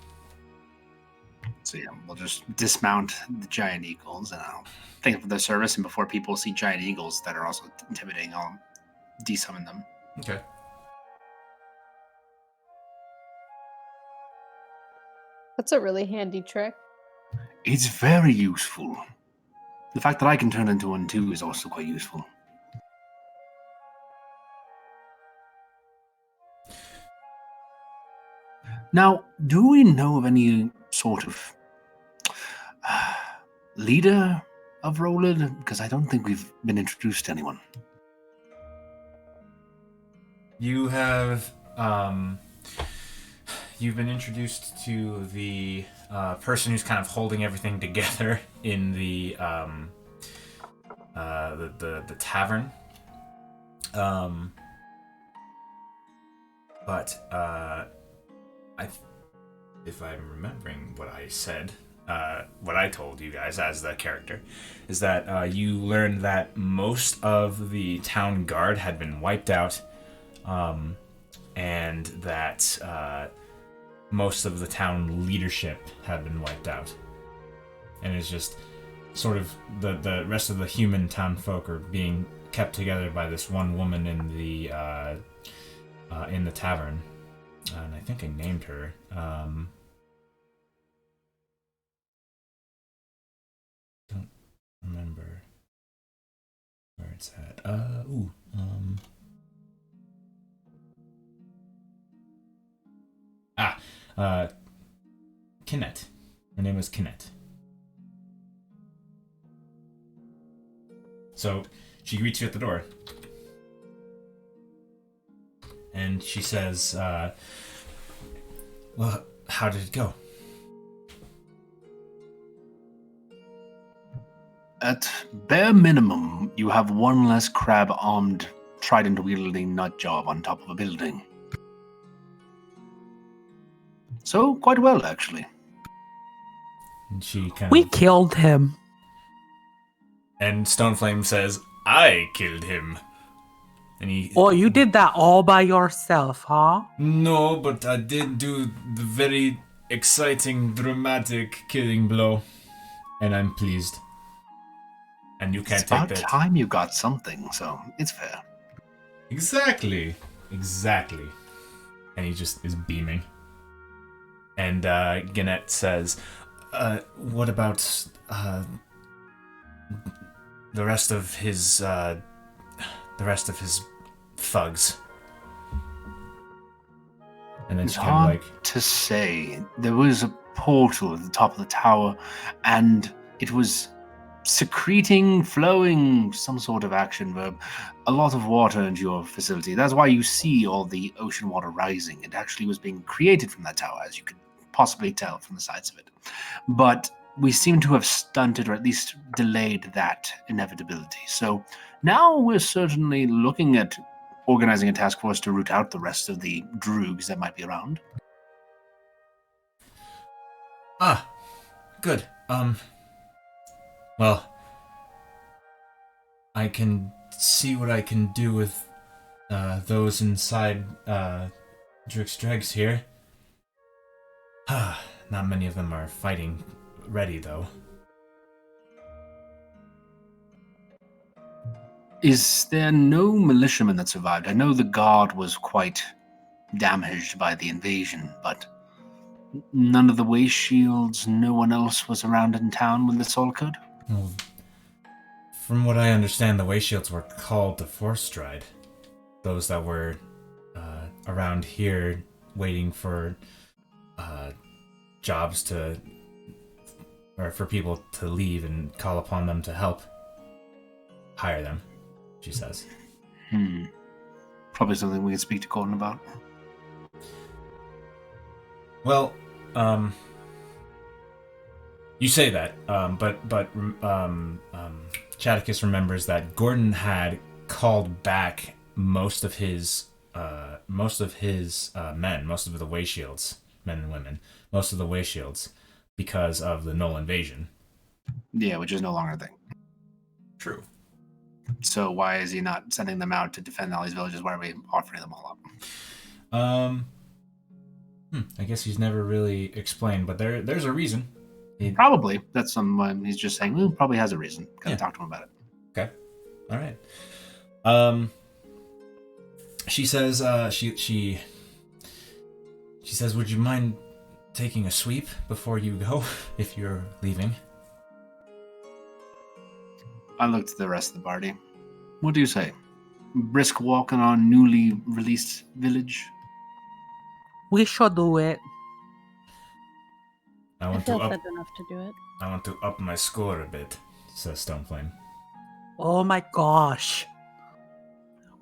So yeah, we'll just dismount the giant eagles, and I'll thank them for their service. And before people see giant eagles that are also intimidating, I'll desummon them. Okay. That's a really handy trick. It's very useful. The fact that I can turn into one too is also quite useful. Now, do we know of any sort of leader of Rollid? Because I don't think we've been introduced to anyone. You have you've been introduced to the person who's kind of holding everything together in the tavern. If I'm remembering what I said, what I told you guys as the character, is that you learned that most of the town guard had been wiped out, and that most of the town leadership had been wiped out. And it's just sort of the rest of the human town folk are being kept together by this one woman in the tavern, and I think I named her. Don't remember where it's at. Kinnett. Her name was Kinnett. So she greets you at the door. And she says, well, how did it go? At bare minimum, you have one less crab-armed, trident-wielding nut job on top of a building. So, quite well, actually. And she kind We of... killed him. And Stoneflame says, I killed him. And he... Oh, you did that all by yourself, huh? No, but I did do the very exciting, dramatic killing blow. And I'm pleased. And you can't It's take about that. time you got something, so it's fair. Exactly. And he just is beaming. And Gannett says, what about the rest of his thugs? And then It's she kind of hard like, to say. There was a portal at the top of the tower, and it was secreting, flowing, some sort of action verb, a lot of water into your facility. That's why you see all the ocean water rising. It actually was being created from that tower, as you could possibly tell from the sides of it. But we seem to have stunted, or at least delayed, that inevitability. So now we're certainly looking at organizing a task force to root out the rest of the droogs that might be around. ah, good. Well, I can see what I can do with those inside Drix Dregs here. Not many of them are fighting ready, though. Is there no militiaman that survived? I know the guard was quite damaged by the invasion, but none of the way shields, no one else was around in town when this all occurred? Well, from what I understand, the way shields were called to Force Stride. Those that were around here waiting for jobs to, or for people to leave and call upon them to help. Hire them, she says. Probably something we can speak to Gordon about. Well, you say that, but Chadicus remembers that Gordon had called back most of his men, most of the way shields, men and women, most of the way shields, because of the Null invasion. Yeah, which is no longer a thing. True. So why is he not sending them out to defend all these villages? Why are we offering them all up? I guess he's never really explained, but there's a reason. Probably. That's someone he's just saying, probably has a reason. Gotta talk to him about it. Okay. All right. She says, she says, would you mind taking a sweep before you go, if you're leaving? I looked at the rest of the party. What do you say? Brisk walk in our newly released village? We should do it. I feel fit enough to do it. I want to up my score a bit, says Stoneflame. Oh my gosh.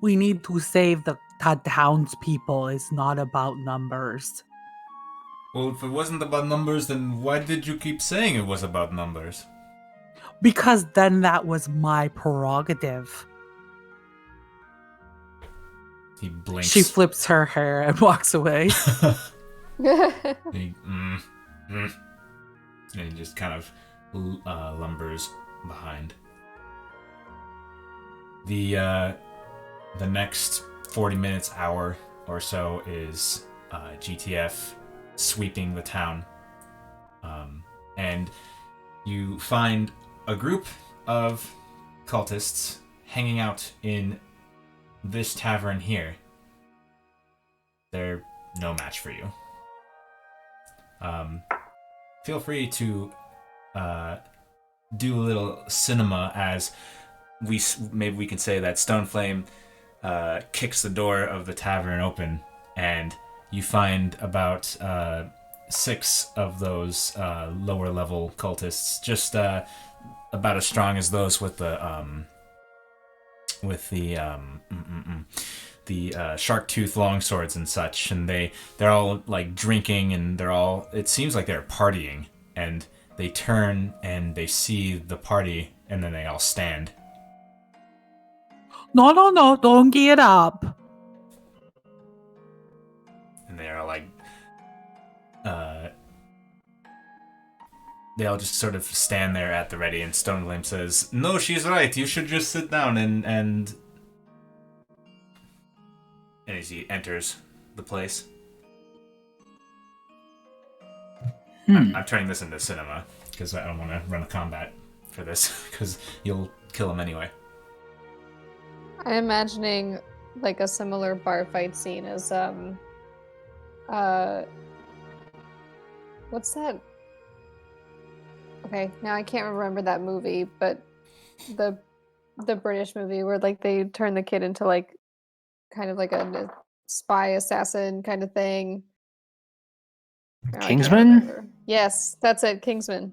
We need to save the townspeople. It's not about numbers. Well, if it wasn't about numbers, then why did you keep saying it was about numbers? Because then that was my prerogative. He blinks. She flips her hair and walks away. And he just kind of lumbers behind. The next 40 minutes, hour or so is GTF sweeping the town. And you find a group of cultists hanging out in this tavern here. They're no match for you. Feel free to do a little cinema as maybe we can say that Stoneflame kicks the door of the tavern open, and you find about 6 of those lower level cultists, just about as strong as those with the shark tooth longswords and such, and they're all like drinking, and it seems like they're partying, and they turn and they see the party, and then they all stand. No, don't get up. And they are like, they all just sort of stand there at the ready, and Stoneflame says, "No, she's right. You should just sit down." And as he enters the place, I'm turning this into cinema because I don't want to run a combat for this because you'll kill him anyway. I'm imagining like a similar bar fight scene as what's that? Okay, now I can't remember that movie, but the British movie where like they turn the kid into like kind of like a spy assassin kind of thing. Kingsman? Yes, that's it, Kingsman.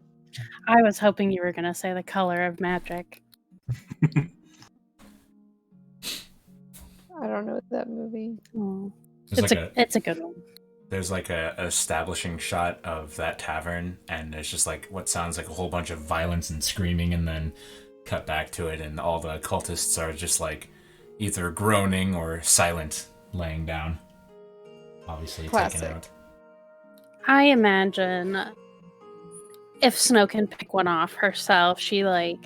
I was hoping you were going to say The Color of Magic. I don't know that movie. Oh. It's a good one. There's like a establishing shot of that tavern, and there's just like what sounds like a whole bunch of violence and screaming, and then cut back to it, and all the cultists are just like either groaning or silent, laying down. Obviously Classic. taken out. I imagine if Snow can pick one off herself, she like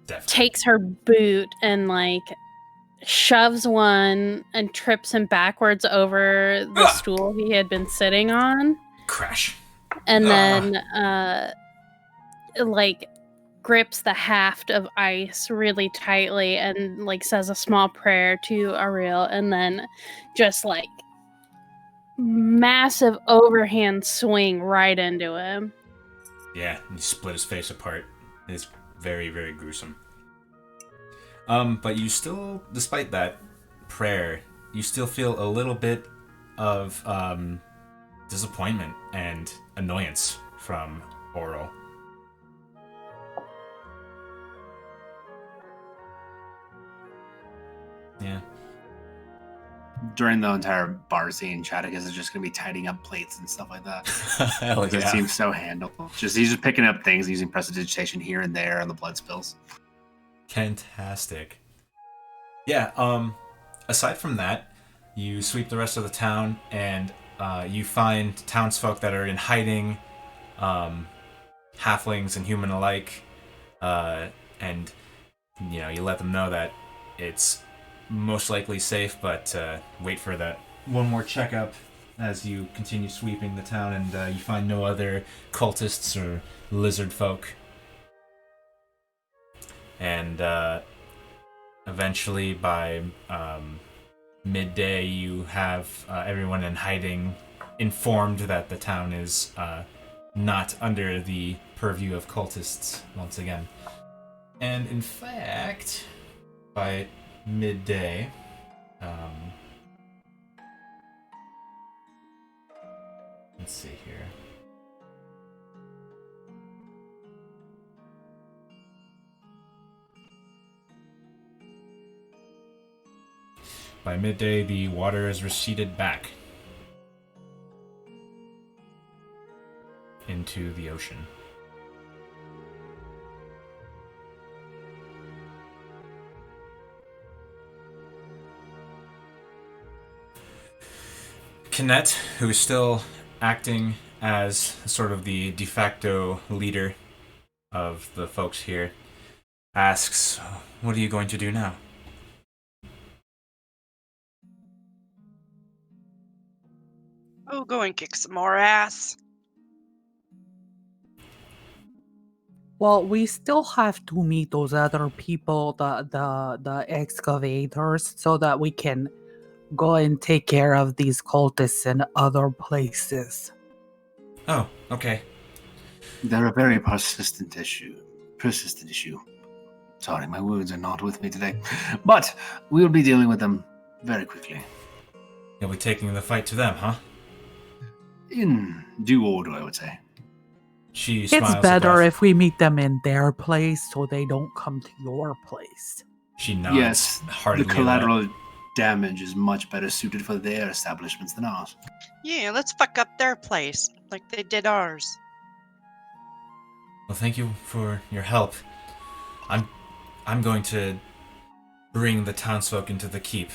Definitely takes her boot and like shoves one and trips him backwards over the stool he had been sitting on. Crash. And then like grips the haft of ice really tightly and like says a small prayer to Ariel, and then just like massive overhand swing right into him. Yeah, and you split his face apart. It's very, very gruesome. But you still, despite that prayer, you still feel a little bit of disappointment and annoyance from Oral. Yeah. During the entire bar scene, Chadicus is just going to be tidying up plates and stuff like that. Hell yeah. It seems so handleable. He's just picking up things, using prestidigitation here and there on the blood spills. Fantastic. Yeah, aside from that, you sweep the rest of the town, and you find townsfolk that are in hiding, halflings and human alike, and you let them know that it's most likely safe, but wait for that one more checkup as you continue sweeping the town, and you find no other cultists or lizard folk. And eventually, by midday, you have everyone in hiding informed that the town is not under the purview of cultists once again. And in fact, by midday, let's see here. By midday, the water is receded back into the ocean. Kinnett, who is still acting as sort of the de facto leader of the folks here, asks, "What are you going to do now?" Oh, go and kick some more ass. Well, we still have to meet those other people, the excavators, so that we can go and take care of these cultists in other places. Oh, okay. They're a very persistent issue. Sorry, my words are not with me today. But we'll be dealing with them very quickly. You'll be taking the fight to them, huh? In due order, I would say. She smiles It's at better Beth. if we meet them in their place so they don't come to your place. She nods Yes, the heartily at that. collateral damage is much better suited for their establishments than ours. Yeah, let's fuck up their place like they did ours. Well, thank you for your help. I'm going to bring the townsfolk into the keep.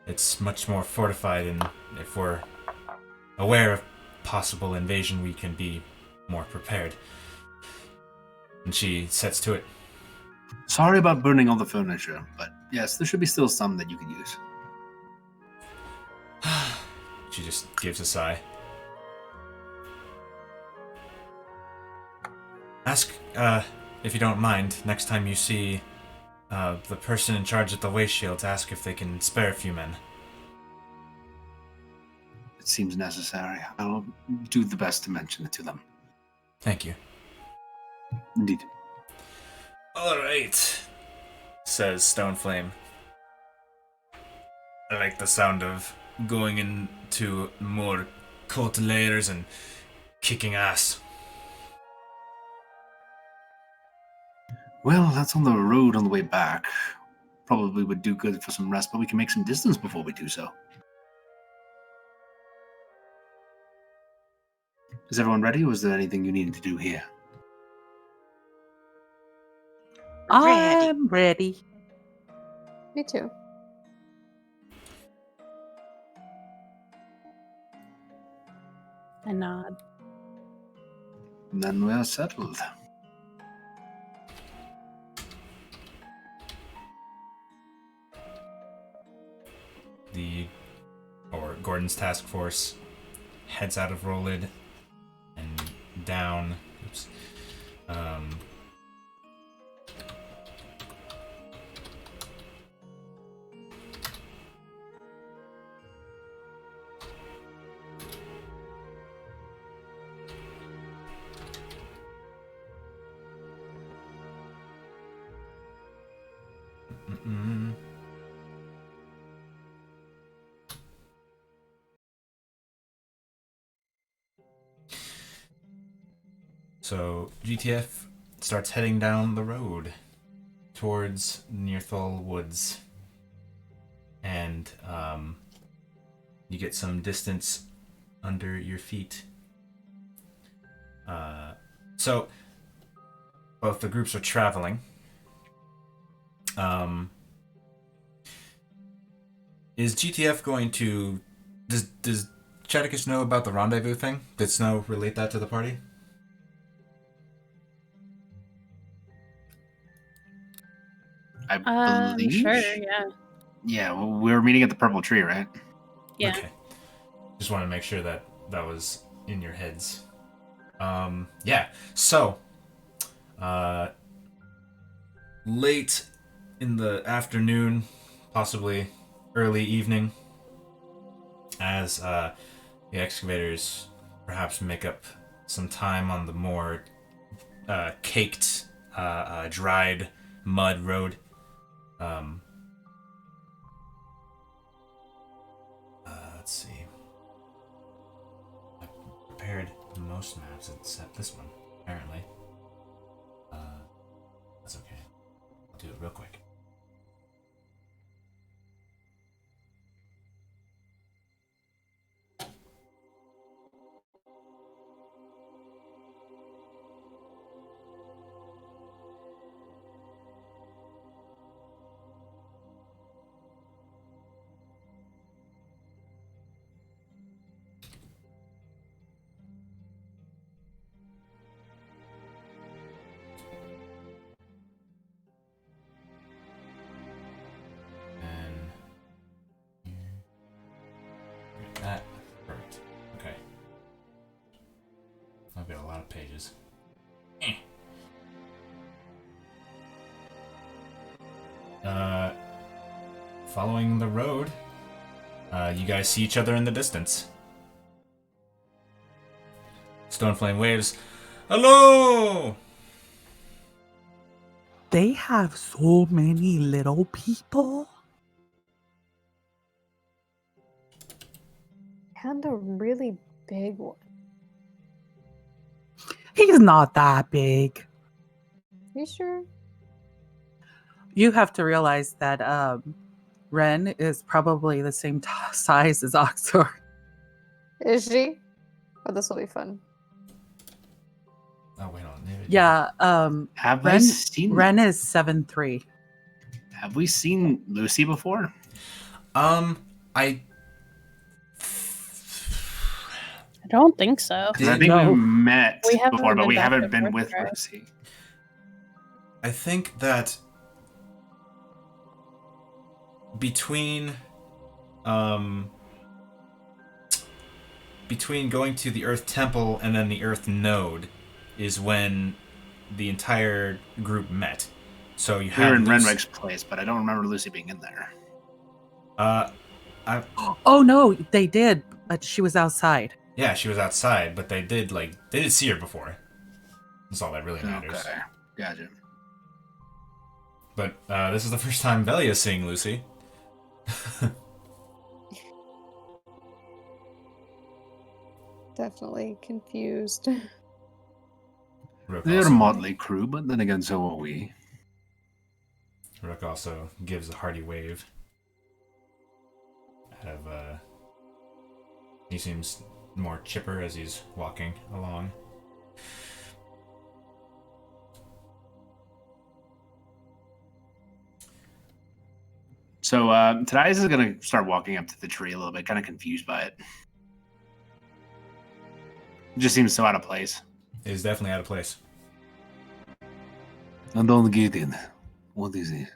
It's much more fortified, and if we're aware of possible invasion, we can be more prepared. And she sets to it. Sorry about burning all the furniture, but yes, there should be still some that you can use. She just gives a sigh. Ask, if you don't mind, next time you see the person in charge at the waste shields, ask if they can spare a few men. It seems necessary. I'll do the best to mention it to them. Thank you. Indeed. Alright, says Stoneflame. I like the sound of going into more cult layers and kicking ass. Well, that's on the road on the way back. Probably would do good for some rest, but we can make some distance before we do so. Is everyone ready, or is there anything you needed to do here? I'm ready. Me too. I nod. Then we're settled. Gordon's task force heads out of Rollid and down. Oops. So GTF starts heading down the road towards Nearthal Woods, and you get some distance under your feet. So both the groups are traveling. Is GTF going to... Does Chadicus know about the rendezvous thing? Did Snow relate that to the party? I believe. Sure, yeah. Yeah, well, we're meeting at the Purple Tree, right? Yeah. Okay. Just want to make sure that that was in your heads. Yeah. So, late in the afternoon, possibly early evening, as the excavators perhaps make up some time on the more caked, dried mud road. Let's see. I prepared most maps except this one, apparently. That's okay. I'll do it real quick. That. Perfect. Okay. I've got a lot of pages. Following the road, you guys see each other in the distance. Stoneflame waves. Hello! They have so many little people. And a really big one. He's not that big. You sure? You have to realize that Ren is probably the same size as Oxor. Is she? Oh, this will be fun. Oh, wait on. Yeah, Have Ren, I seen Ren is 7'3". Have we seen Lucy before? I don't think so. Because I think No. we met We haven't before, but been we back haven't and been forth, with right? Lucy. I think that between going to the Earth Temple and then the Earth Node is when the entire group met. So you We were have in Lucy. Renweg's place, but I don't remember Lucy being in there. Oh no, they did, but she was outside. Yeah, she was outside, but they did see her before. That's all that really matters. Okay, gotcha. But this is the first time Velia's seeing Lucy. Definitely confused. Rook They're a also, motley crew, but then again, so are we. Rook also gives a hearty wave. He seems more chipper as he's walking along. So Tadias is going to start walking up to the tree a little bit, kind of confused by it. It just seems so out of place. It is definitely out of place. I don't get it. What is it?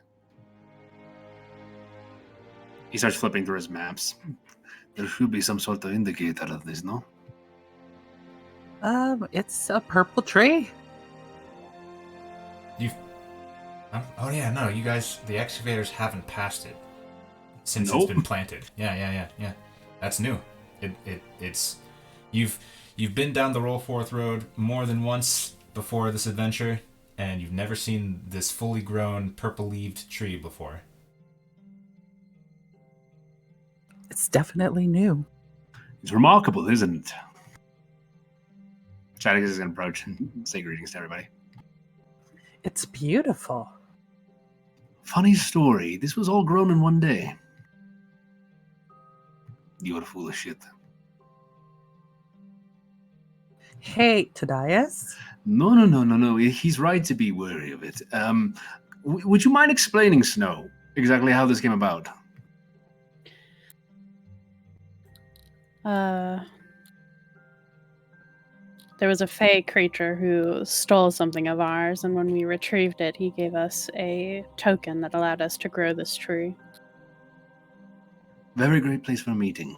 He starts flipping through his maps. There should be some sort of indicator of this, no? It's a purple tree. Oh yeah, no, you guys, the excavators haven't passed it since Nope. it's been planted. Yeah. That's new. It's you've been down the Rollforth Road more than once before this adventure, and you've never seen this fully grown purple-leaved tree before. It's definitely new. It's remarkable, isn't it? Chadix is going to approach and say greetings to everybody. It's beautiful. Funny story. This was all grown in one day. You're full of shit. Hey, Tadias. No. He's right to be wary of it. Would you mind explaining, Snow, exactly how this came about? There was a fey creature who stole something of ours, and when we retrieved it, he gave us a token that allowed us to grow this tree. Very great place for a meeting.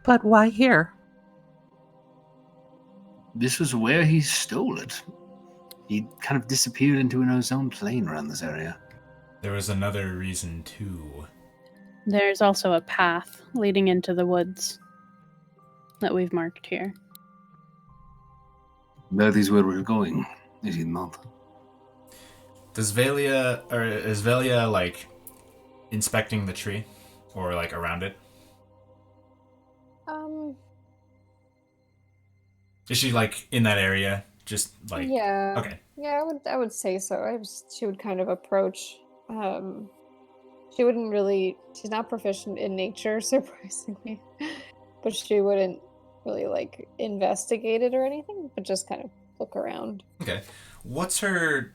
But why here? This was where he stole it. He kind of disappeared into his own plane around this area. There was another reason too. There's also a path leading into the woods that we've marked here. That is where we're going, is it not? Is Velia like inspecting the tree or like around it? Is she like in that area? Just like Yeah. Okay. Yeah, I would say so. She would kind of approach. She wouldn't really. She's not proficient in nature, surprisingly, but she wouldn't really like investigate it or anything, but just kind of look around. Okay. What's her?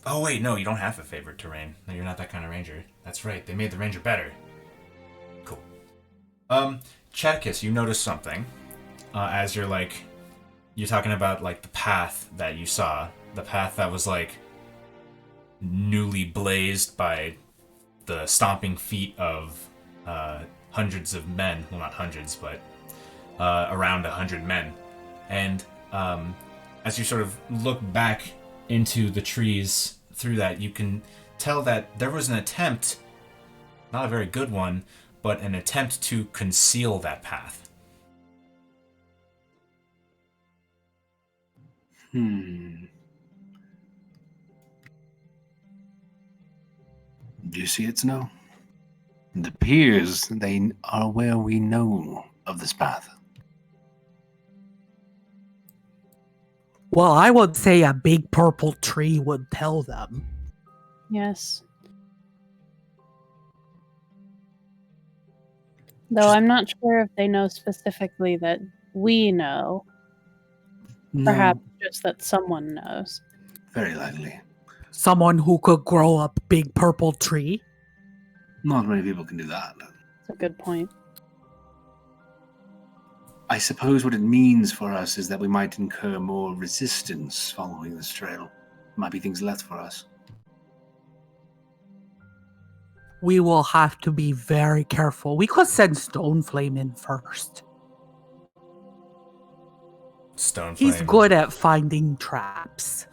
Oh wait, no, you don't have a favorite terrain. No, you're not that kind of ranger. That's right. They made the ranger better. Cool. Chaticus, you notice something as you're talking about like the path that you saw, the path that was like newly blazed by the stomping feet of hundreds of men. Well, not hundreds, but around 100 men. And as you sort of look back into the trees through that, you can tell that there was an attempt, not a very good one, but an attempt to conceal that path. Do you see it, Snow? It appears they are aware we know of this path. Well, I would say a big purple tree would tell them. Yes. Though I'm not sure if they know specifically that we know. No, Perhaps just that someone knows. very likely. Someone who could grow a big purple tree? Not many people can do that. That's a good point. I suppose what it means for us is that we might incur more resistance following this trail. Might be things left for us. We will have to be very careful. We could send Stoneflame in first. Stoneflame. He's good at finding traps.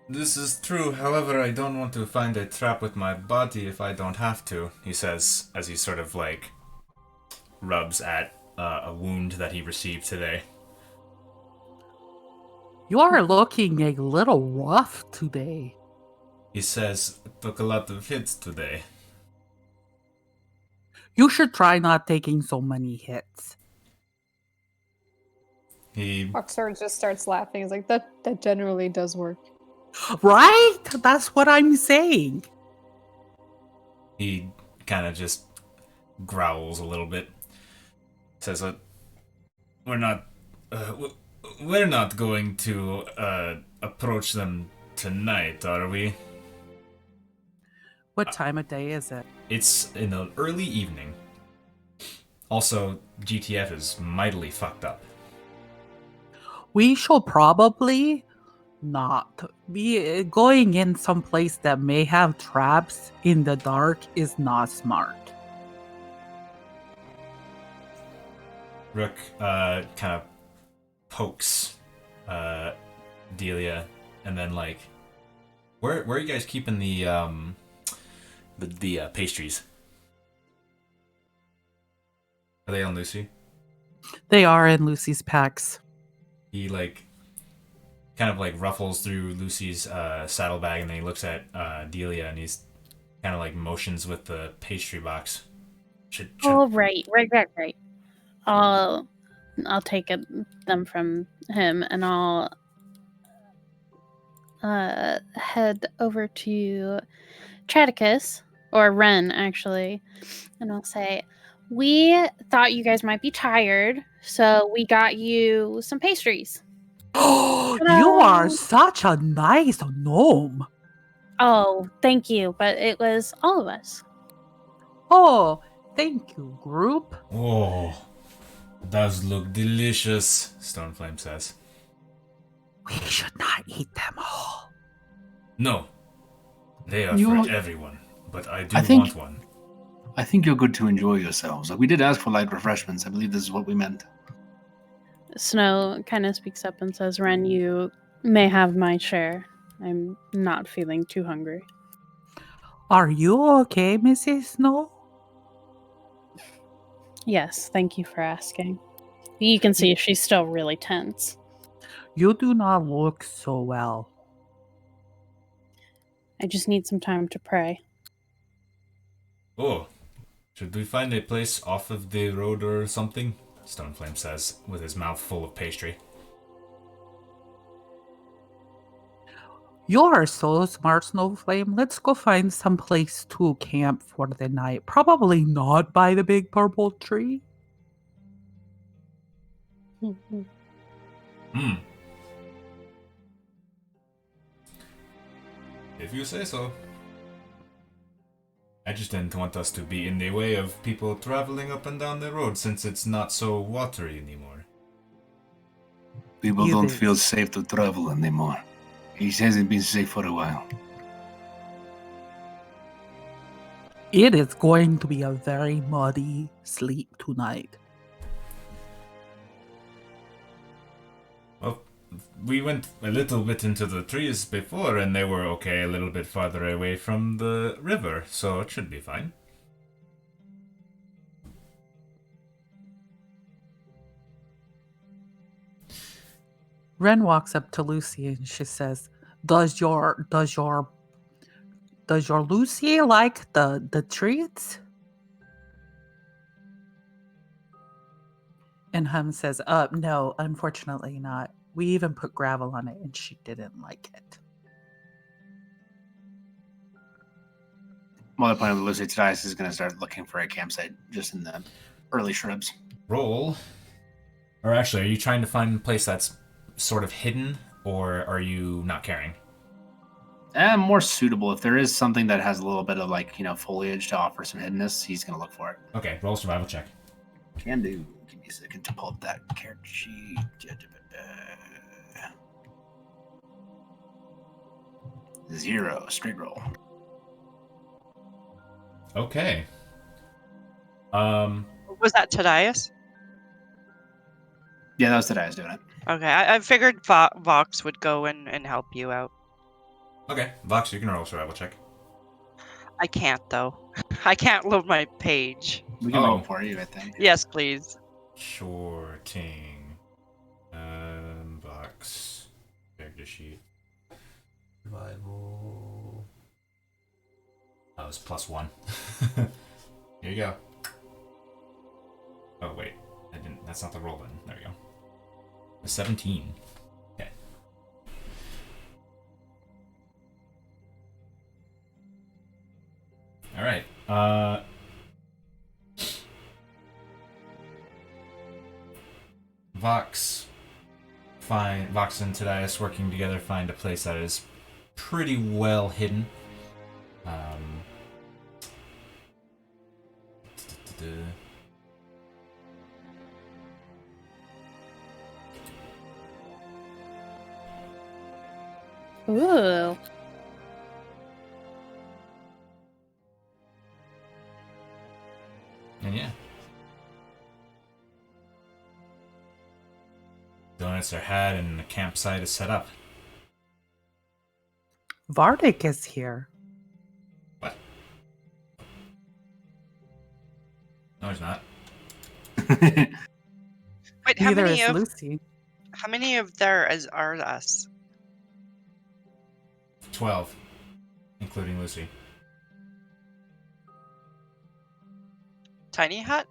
This is true, however, I don't want to find a trap with my body if I don't have to, he says, as he sort of, like, rubs at a wound that he received today. You are looking a little rough today. He says, took a lot of hits today. You should try not taking so many hits. Oxford just starts laughing. He's like, that generally does work. Right? That's what I'm saying. He kind of just growls a little bit. Says, we're not going to approach them tonight, are we? What time of day is it? It's in the early evening. Also, GTF is mightily fucked up. We shall probably not be going in someplace that may have traps in the dark is not smart. Rook kind of pokes Delia, and then like, where are you guys keeping the pastries? Are they on Lucy? They are in Lucy's packs. He like kind of like ruffles through Lucy's saddlebag, and then he looks at Delia, and he's kind of like motions with the pastry box. Oh, right. I'll take them from him, and I'll head over to Traticus, or Ren, actually, and I'll say, we thought you guys might be tired, so we got you some pastries. Oh, you are such a nice gnome. Oh, thank you, but it was all of us. Oh, thank you, group. Oh, does look delicious, Stoneflame says. We should not eat them all. No, they are for everyone, but I do want one. I think you're good to enjoy yourselves. We did ask for light refreshments. I believe this is what we meant. Snow kind of speaks up and says, Ren, you may have my share. I'm not feeling too hungry. Are you okay, Mrs. Snow? Yes, thank you for asking. You can see she's still really tense. You do not look so well. I just need some time to pray. Oh, should we find a place off of the road or something? Stoneflame says, with his mouth full of pastry. You're so smart, Snowflame. Let's go find some place to camp for the night. Probably not by the big purple tree. If you say so. I just didn't want us to be in the way of people traveling up and down the road since it's not so watery anymore. People don't feel safe to travel anymore. He hasn't been safe for a while. It is going to be a very muddy sleep tonight. Well, we went a little bit into the trees before, and they were okay a little bit farther away from the river, so it should be fine. Ren walks up to Lucy and she says, Does your Lucy like the treats? And Hum says, no, unfortunately not. We even put gravel on it and she didn't like it. Well, the point of Lucy Tadias is going to start looking for a campsite just in the early shrubs. Roll. Or actually, are you trying to find a place that's sort of hidden, or are you not caring? More suitable. If there is something that has a little bit of, like, foliage to offer some hiddenness, he's going to look for it. Okay, roll a survival check. Can do. Give me a second to pull up that character sheet. 0, straight roll. Okay. Was that Tadias? Yeah, that was Tadias doing it. Okay, I figured Vox would go and help you out. Okay, Vox, you can roll a survival check. I can't, though. I can't load my page. We can roll for you, I think. Yes, please. Sure thing. Vox. Character sheet. Survival. That was +1. Here you go. Oh, wait. That's not the roll button. There we go. A 17. Okay. Alright. Vox and Tadias working together find a place that is pretty well hidden. Ooh. And yeah. Donuts are had and the campsite is set up. Vardic is here. What? No, he's not. Wait, how Neither many is of Lucy. how many of there are us? 12, including Lucy. Tiny hut?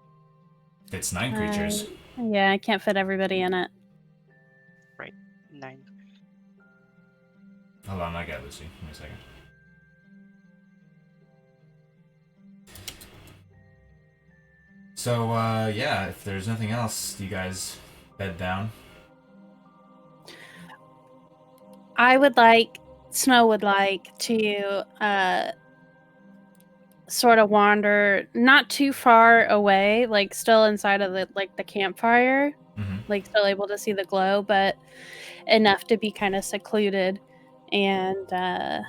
It's 9 creatures. Yeah, I can't fit everybody in it. 9. Hold on, I got Lucy. Give me a second. So, yeah, if there's nothing else, do you guys bed down? Snow would like to sort of wander not too far away, like still inside of the campfire, like still able to see the glow, but enough to be kind of secluded. And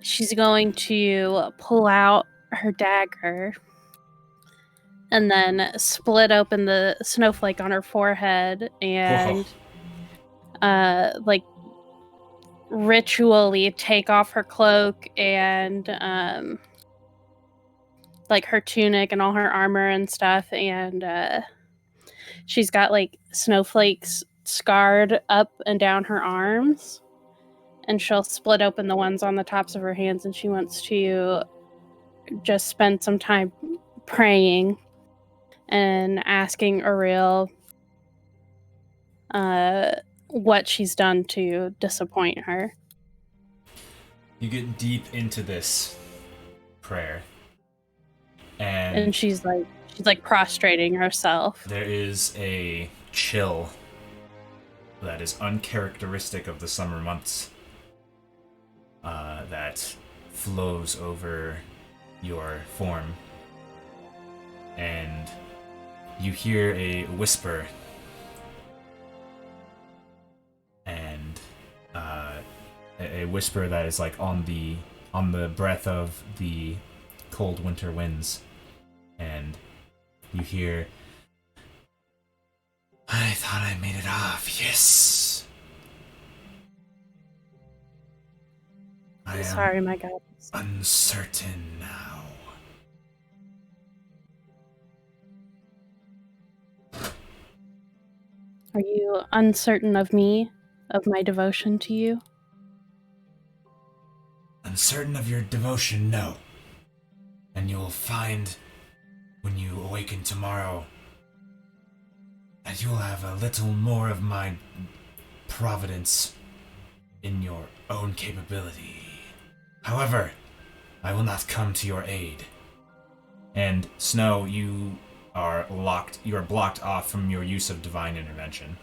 she's going to pull out her dagger and then split open the snowflake on her forehead and ritually take off her cloak and like her tunic and all her armor and stuff, and she's got like snowflakes scarred up and down her arms, and she'll split open the ones on the tops of her hands, and she wants to just spend some time praying and asking Ariel what she's done to disappoint her. You get deep into this prayer, and she's like prostrating herself. There is a chill that is uncharacteristic of the summer months that flows over your form, and you hear a whisper, and a whisper that is like on the breath of the cold winter winds, and you hear, I I thought I made it off, yes. I am Sorry, my God. uncertain now. Are you uncertain of me, of my devotion to you? Uncertain of your devotion, no. And you'll find, when you awaken tomorrow, that you'll have a little more of my providence in your own capability. However, I will not come to your aid. And Snow, you are blocked off from your use of divine intervention.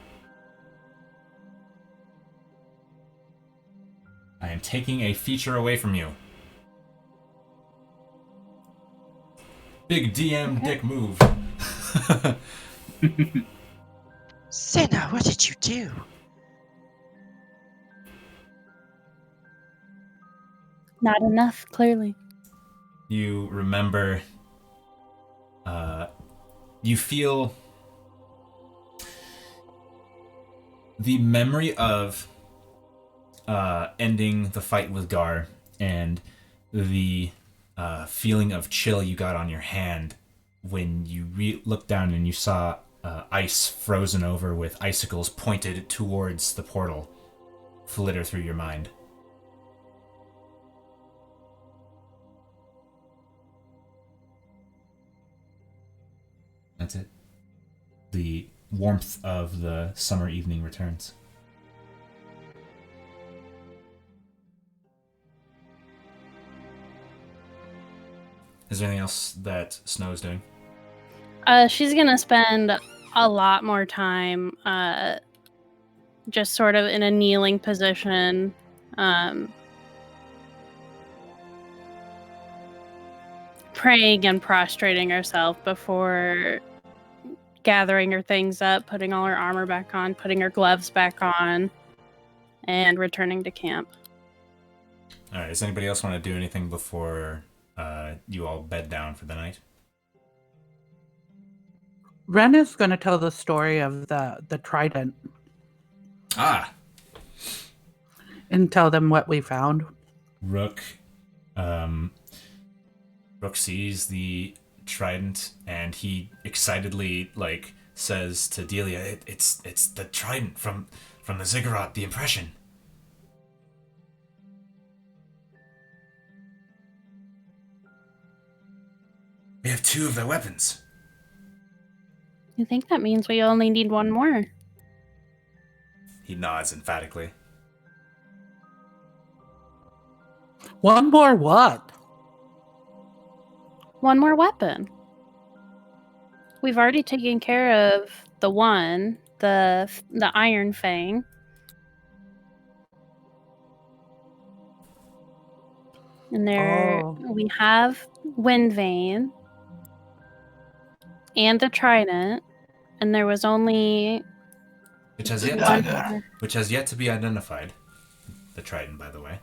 I am taking a feature away from you. Big DM dick move. Senna, what did you do? Not enough, clearly. You remember, you feel the memory of ending the fight with Gar and the feeling of chill you got on your hand when you looked down and you saw ice frozen over with icicles pointed towards the portal flitter through your mind. That's it. The warmth of the summer evening returns. Is there anything else that Snow is doing? She's gonna spend a lot more time just sort of in a kneeling position. Praying and prostrating herself before gathering her things up, putting all her armor back on, putting her gloves back on, and returning to camp. Alright, does anybody else want to do anything before you all bed down for the night? Ren is going to tell the story of the trident. Ah! And tell them what we found. Rook sees the trident and he excitedly says to Delia, it's the trident from the ziggurat, the impression. We have 2 of their weapons. I think that means we only need one more. He nods emphatically. One more what? One more weapon. We've already taken care of the one, the Iron Fang. And there we have Wind Vein and the Trident, and there was only Which has yet to be identified. The trident, by the way.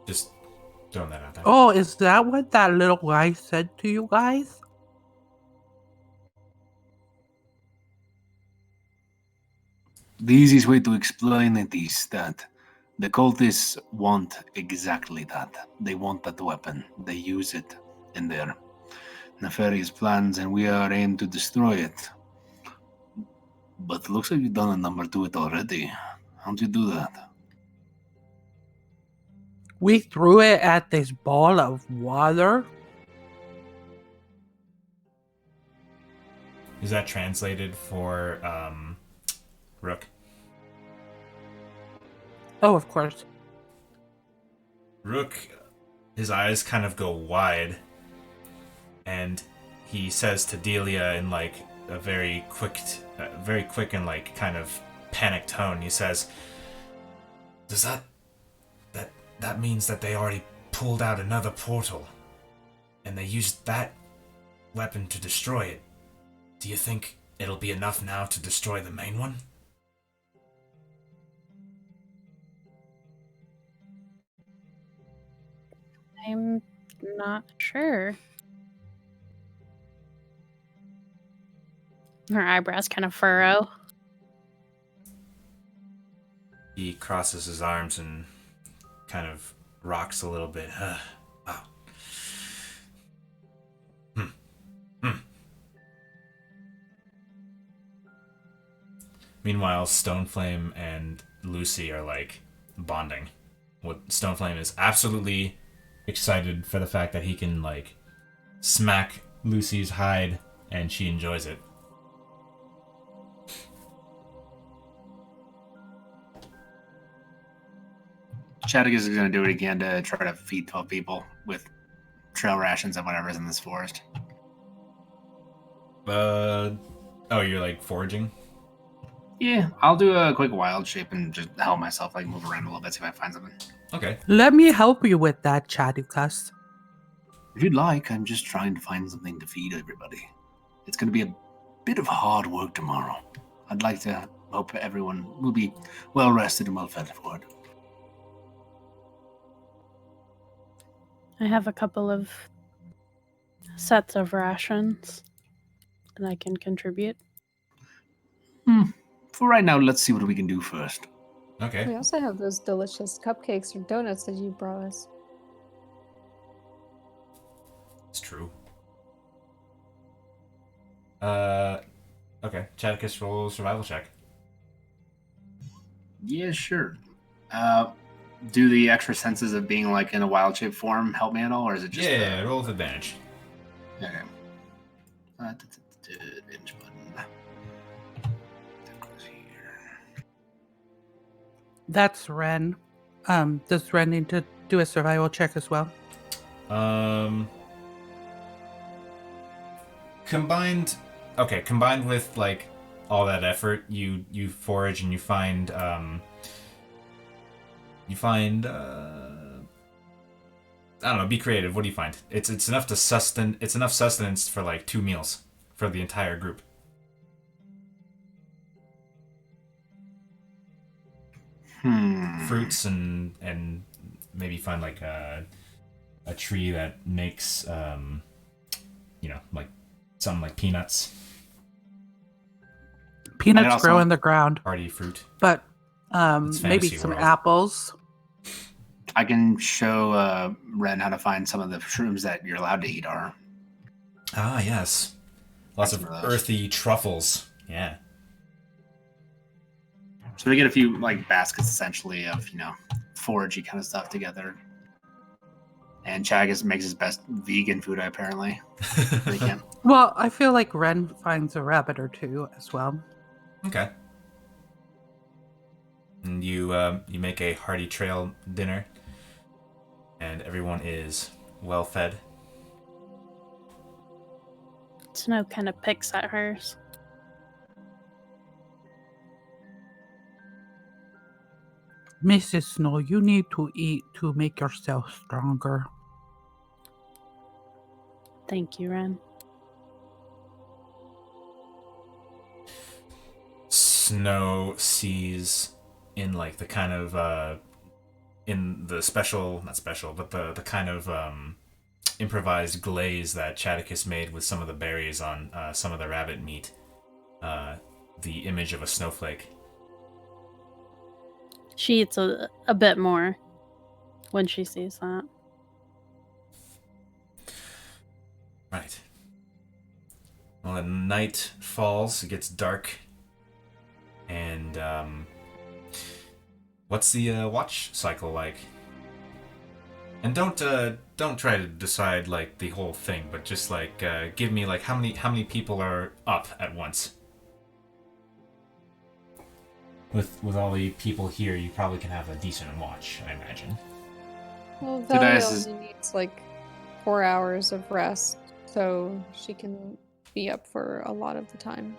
Just throwing that out there. Oh, is that what that little guy said to you guys? The easiest way to explain it is that the cultists want exactly that. They want that weapon. They use it in their nefarious plans, and we are aimed to destroy it. But it looks like you've done a number to it already. How'd you do that? We threw it at this ball of water. Is that translated for Rook? Oh, of course. Rook, his eyes kind of go wide, and he says to Delia in a very quick and kind of panicked tone. He says, "Does that means that they already pulled out another portal, and they used that weapon to destroy it? Do you think it'll be enough now to destroy the main one?" I'm not sure. Her eyebrows kind of furrow. He crosses his arms and kind of rocks a little bit. Wow. Meanwhile, Stoneflame and Lucy are like bonding. Stoneflame is absolutely excited for the fact that he can like smack Lucy's hide, and she enjoys it. Chadwick is going to do it again to try to feed 12 people with trail rations and whatever's in this forest. Oh, you're like foraging? Yeah, I'll do a quick wild shape and just help myself like move around a little bit, see if I find something. Okay. Let me help you with that, Chadikas. If you'd like, I'm just trying to find something to feed everybody. It's going to be a bit of hard work tomorrow. I'd like to hope everyone will be well rested and well fed for it. I have a couple of sets of rations that I can contribute. For right now, let's see what we can do first. Okay. We also have those delicious cupcakes or donuts that you brought us. It's true. Okay. Chadicus, roll survival check. Yeah, sure. Do the extra senses of being like in a wild shape form help me at all, or is it just Yeah, roll with advantage. Okay. Advantage button. That goes here. That's Ren. Does Ren need to do a survival check as well? Combined with like all that effort, you forage and you find I don't know, be creative. What do you find? It's enough sustenance for like 2 meals for the entire group. Fruits and maybe find like a tree that makes like some like peanuts. Peanuts grow in the ground, Party fruit. but It's maybe fantasy some world. apples. I can show Ren how to find some of the shrooms that you're allowed to eat are. Ah, yes. Lots of Some of those. earthy truffles. Yeah. So we get a few like baskets essentially of, foragey kind of stuff together. And Chagas makes his best vegan food apparently. They can. Well, I feel like Ren finds a rabbit or two as well. Okay. And you make a hearty trail dinner, and everyone is well fed. Snow kind of picks at hers. Mrs. Snow, you need to eat to make yourself stronger. Thank you, Ren. Snow sees in like the kind of in the special, not special, but the kind of improvised glaze that Chadicus made with some of the berries on some of the rabbit meat, the image of a snowflake. She eats a bit more when she sees that. Right. Well, then night falls, it gets dark, and what's the watch cycle like? And don't try to decide like the whole thing, but just like give me like how many people are up at once. With all the people here, you probably can have a decent watch, I imagine. Well, Today Valerie is- only needs like 4 hours of rest, so she can be up for a lot of the time.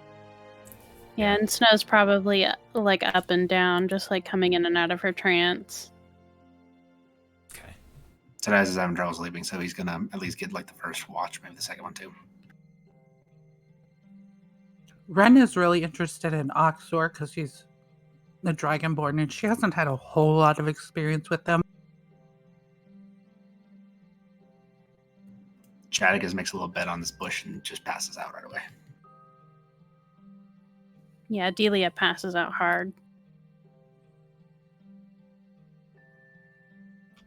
Yeah, and Snow's probably like up and down, just like coming in and out of her trance. Okay. Tadaz is having trouble sleeping, so he's gonna at least get like the first watch, maybe the second one too. Ren is really interested in Oxor because she's the Dragonborn and she hasn't had a whole lot of experience with them. Chadicus makes a little bet on this bush and just passes out right away. Yeah, Delia passes out hard.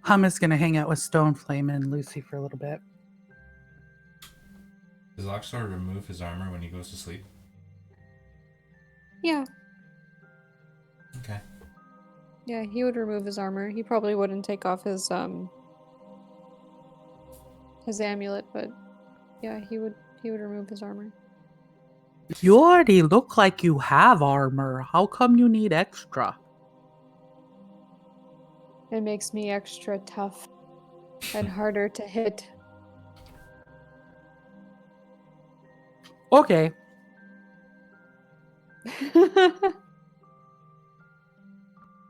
Hum is gonna hang out with Stoneflame and Lucy for a little bit. Does Oxar remove his armor when he goes to sleep? Yeah. Okay. Yeah, he would remove his armor. He probably wouldn't take off his amulet, but yeah, he would remove his armor. You already look like you have armor. How come you need extra? It makes me extra tough and harder to hit. Okay.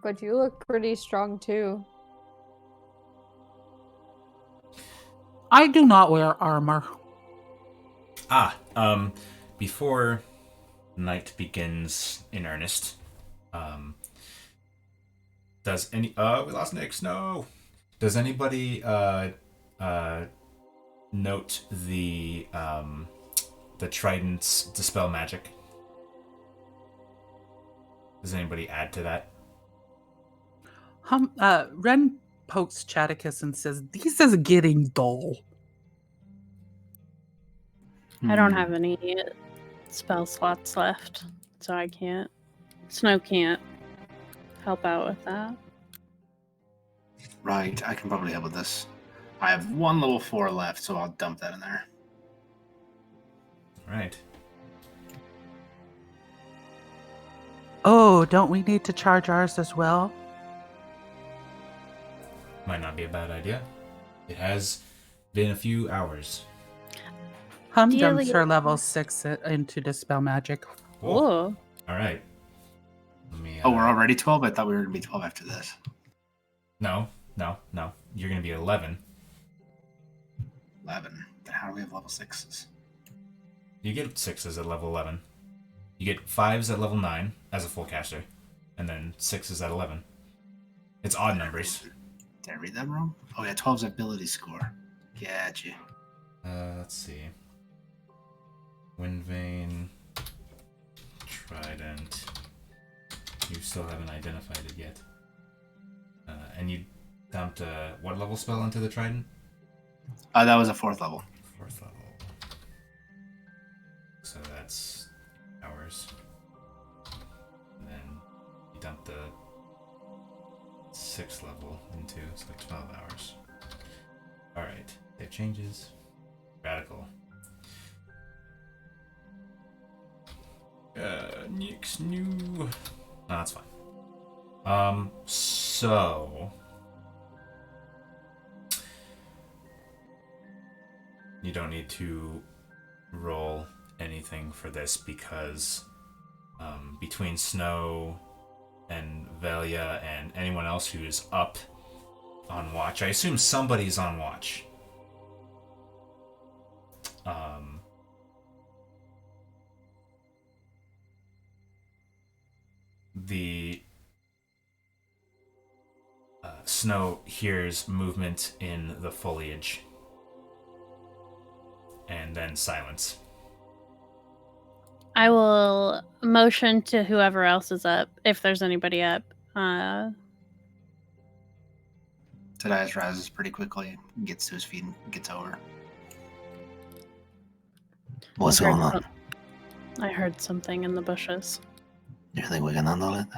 But you look pretty strong too. I do not wear armor. Before night begins in earnest, does any we lost Nyx, no. Does anybody note the trident's dispel magic? Does anybody add to that? Ren pokes Chaticus and says, "This is getting dull." I don't have any spell slots left, so I can't. Snow can't help out with that. Right, I can probably help with this. I have 1 level 4 left, so I'll dump that in there. Right. Oh, don't we need to charge ours as well? Might not be a bad idea. It has been a few hours. Hum Delia- dumps her level 6 into Dispel Magic. Whoa. All right. Let me. Oh, we're already 12? I thought we were going to be 12 after this. No. You're gonna be 11. 11. Then how do we have level 6s? You get 6s at level 11. You get 5s at level 9 as a full caster, and then 6s at 11. It's odd numbers. Did I read that wrong? Oh yeah, 12's ability score. Gotcha. Let's see. Wind Vein, Trident. You still haven't identified it yet. And you dumped what level spell into the Trident? That was a 4th level. 4th level. So that's hours. And then you dump the 6th level into, so 12 hours. Alright, save changes. Radical. Nyx new. No, that's fine. So you don't need to roll anything for this because between Snow and Velia and anyone else who is up on watch, I assume somebody's on watch. The Snow hears movement in the foliage and then silence. I will motion to whoever else is up, if there's anybody up. Tadias rises pretty quickly, gets to his feet, and gets over. What's going on? I heard something in the bushes. Do you think we can handle it?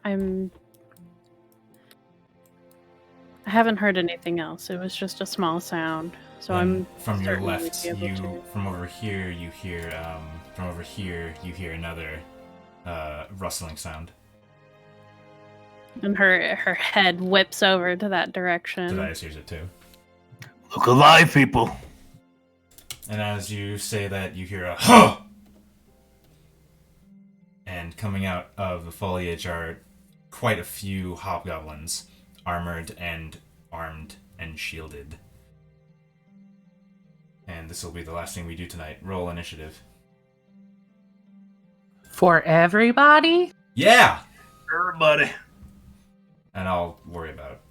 I haven't heard anything else. It was just a small sound. So I'm from your certain we'd left, be able to. from over here you hear another rustling sound. And her head whips over to that direction. Tadias hears it too. Look alive, people! And as you say that, you hear a huh! And coming out of the foliage are quite a few hobgoblins, armored and armed and shielded. And this will be the last thing we do tonight. Roll initiative. For everybody? Yeah! Everybody. And I'll worry about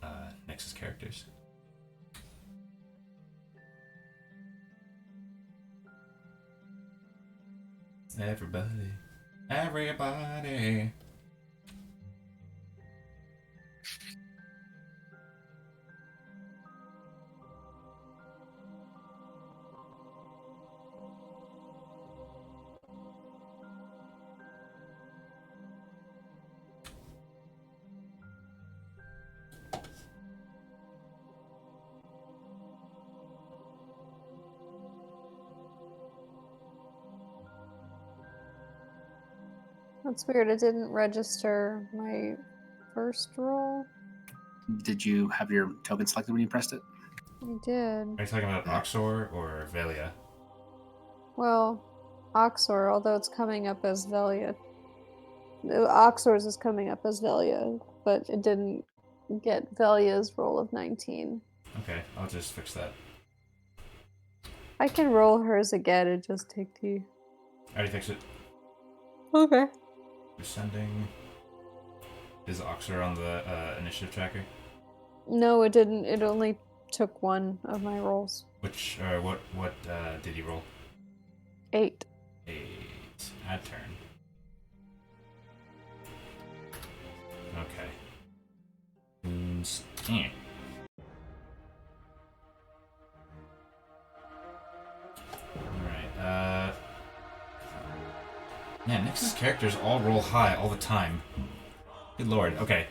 Nyx's characters. Everybody. Everybody. That's weird. It didn't register my first roll. Did you have your token selected when you pressed it? I did. Are you talking about Oxor or Velia? Well, Oxor, although it's coming up as Velia. Oxor's is coming up as Velia, but it didn't get Velia's roll of 19. Okay, I'll just fix that. I can roll hers again and just take the... I already fixed it. Okay. Descending. Is Oxor on the initiative tracker? No, it didn't. It only took one of my rolls. Which, what did he roll? 8. 8. Add turn. Okay. Alright, man, Nyx's characters all roll high all the time. Good lord. Okay.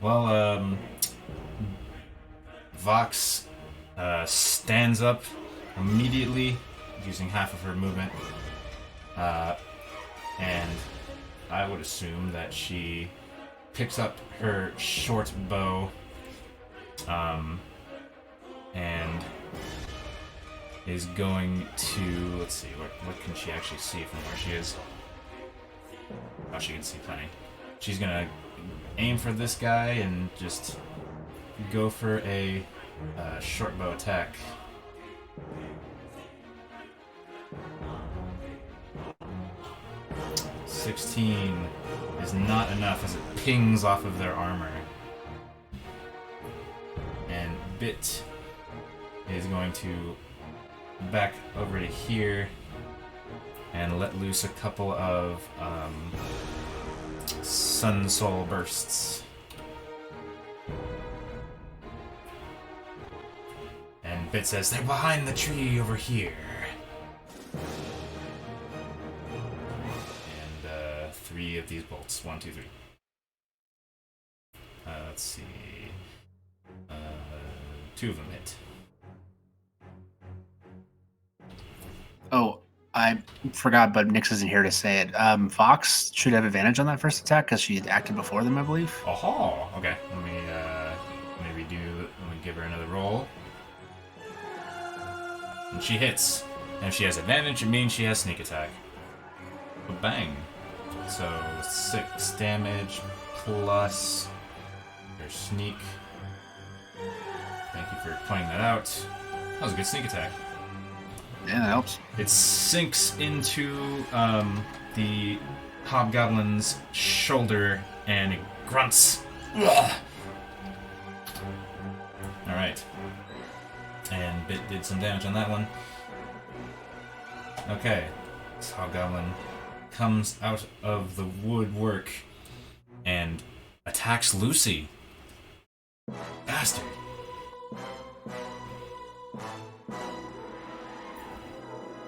Well, Vox stands up immediately, using half of her movement. And I would assume that she picks up her short bow, and is going to, let's see, what can she actually see from where she is? Oh, she can see plenty. She's gonna aim for this guy and just go for a short bow attack. $16 is not enough as it pings off of their armor. And Bit is going to back over to here and let loose a couple of Sun Soul bursts. And Bit says, "They're behind the tree over here." And 3 of these bolts. 1, 2, 3. Let's see. 2 of them hit. Oh, I forgot, but Nyx isn't here to say it. Fox should have advantage on that first attack because she acted before them, I believe. Oh, okay. Let me give her another roll. And she hits. And if she has advantage, it means she has sneak attack. But bang. So 6 damage plus her sneak. Thank you for pointing that out. That was a good sneak attack. Yeah, that helps. It sinks into the hobgoblin's shoulder and it grunts. Ugh. All right. And Bit did some damage on that one. Okay. This hobgoblin comes out of the woodwork and attacks Lucy. Bastard.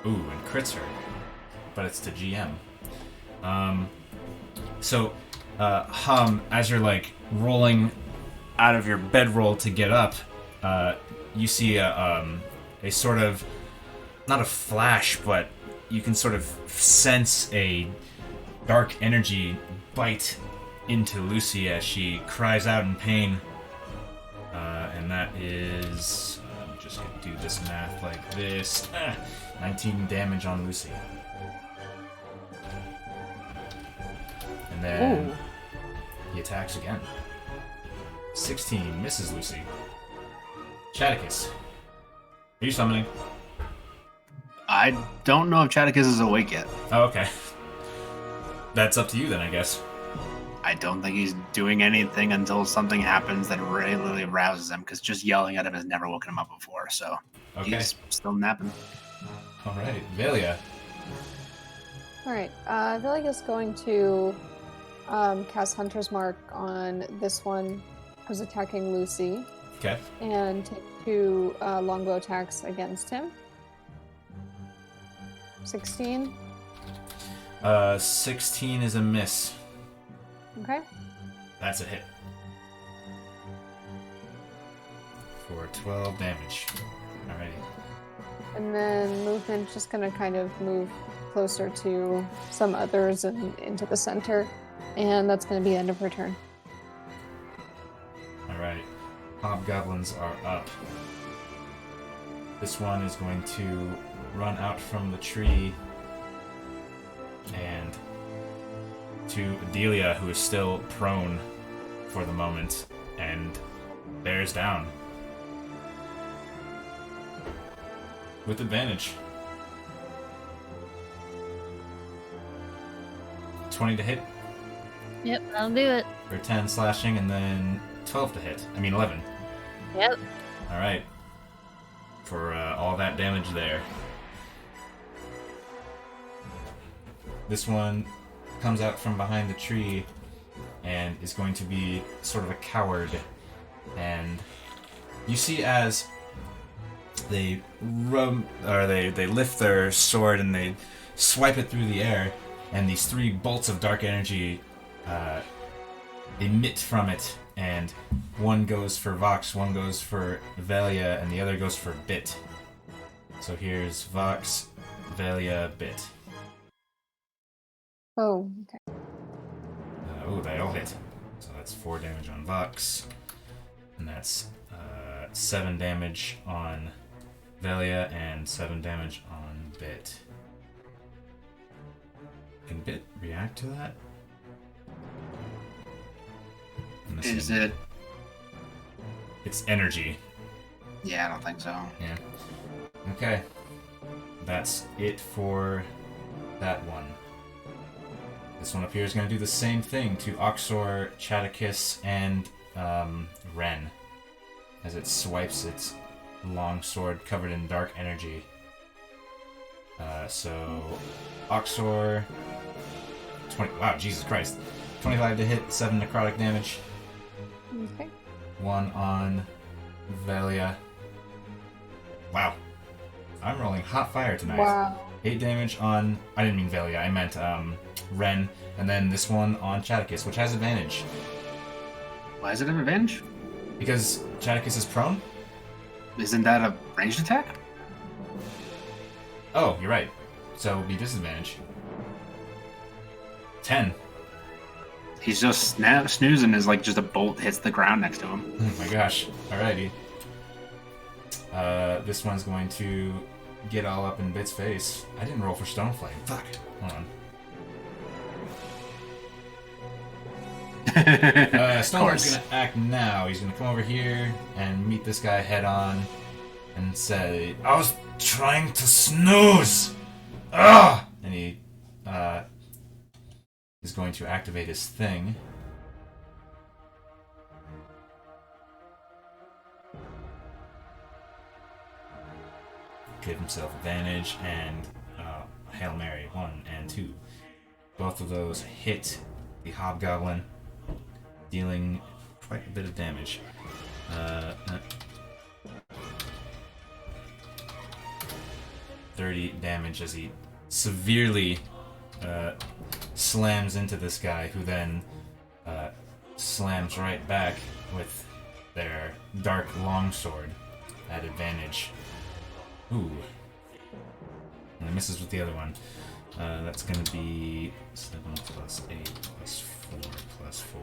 Ooh, and crits her. But it's to GM. So, Hum, as you're like rolling out of your bedroll to get up, you see a sort of, not a flash, but you can sort of sense a dark energy bite into Lucy as she cries out in pain. And that is, I'm just gonna do this math like this. 19 damage on Lucy. And then he attacks again. 16 misses Lucy. Chaticus, are you summoning? I don't know if Chaticus is awake yet. Oh, okay. That's up to you then, I guess. I don't think he's doing anything until something happens that really rouses him, because just yelling at him has never woken him up before, so Okay. he's still napping. Alright, Velia. Alright, Veliga's going to cast Hunter's Mark on this one who's attacking Lucy. Okay. And take 2 longbow attacks against him. 16. 16 is a miss. Okay. That's a hit. For 12 damage. Alrighty. And then movement's just gonna kind of move closer to some others and into the center. And that's gonna be the end of her turn. Alright. Hobgoblins are up. This one is going to run out from the tree and to Adelia, who is still prone for the moment, and bears down. With advantage. 20 to hit. Yep, that'll do it. For 10 slashing, and then 12 to hit. 11. Yep. Alright. For all that damage there. This one comes out from behind the tree and is going to be sort of a coward. And you see as they they lift their sword and they swipe it through the air, and these 3 bolts of dark energy emit from it, and one goes for Vox, one goes for Velia, and the other goes for Bit. So here's Vox, Velia, Bit. Oh, okay. Oh, they all hit. So that's 4 damage on Vox, and that's 7 damage on Velia, and 7 damage on Bit. Can Bit react to that? Is it? It's energy. Yeah, I don't think so. Yeah. Okay. That's it for that one. This one up here is going to do the same thing to Oxor, Chaticus, and Ren, as it swipes its long sword covered in dark energy. So Oxor, 20. Wow, Jesus Christ! 25 to hit, 7 necrotic damage. Okay. 1 on Velia. Wow. I'm rolling hot fire tonight. Wow. 8 damage on... I didn't mean Velia, I meant Ren. And then this one on Chaticus, which has advantage. Why is it an advantage? Because Chaticus is prone? Isn't that a ranged attack? Oh, you're right. So it would be disadvantage. 10. He's just snoozing as like just a bolt hits the ground next to him. Oh my gosh. Alrighty. This one's going to get all up in Bit's face. I didn't roll for Stone Flame. Fuck. Hold on. Stone Flame's gonna act now. He's gonna come over here and meet this guy head on and say, I was trying to snooze! Ah! And he is going to activate his thing. Give himself advantage and Hail Mary 1 and 2. Both of those hit the Hobgoblin, dealing quite a bit of damage. 30 damage as he severely slams into this guy, who then slams right back with their dark longsword at advantage. Ooh. And it misses with the other one. That's going to be 7 plus 8 plus 4 plus 4.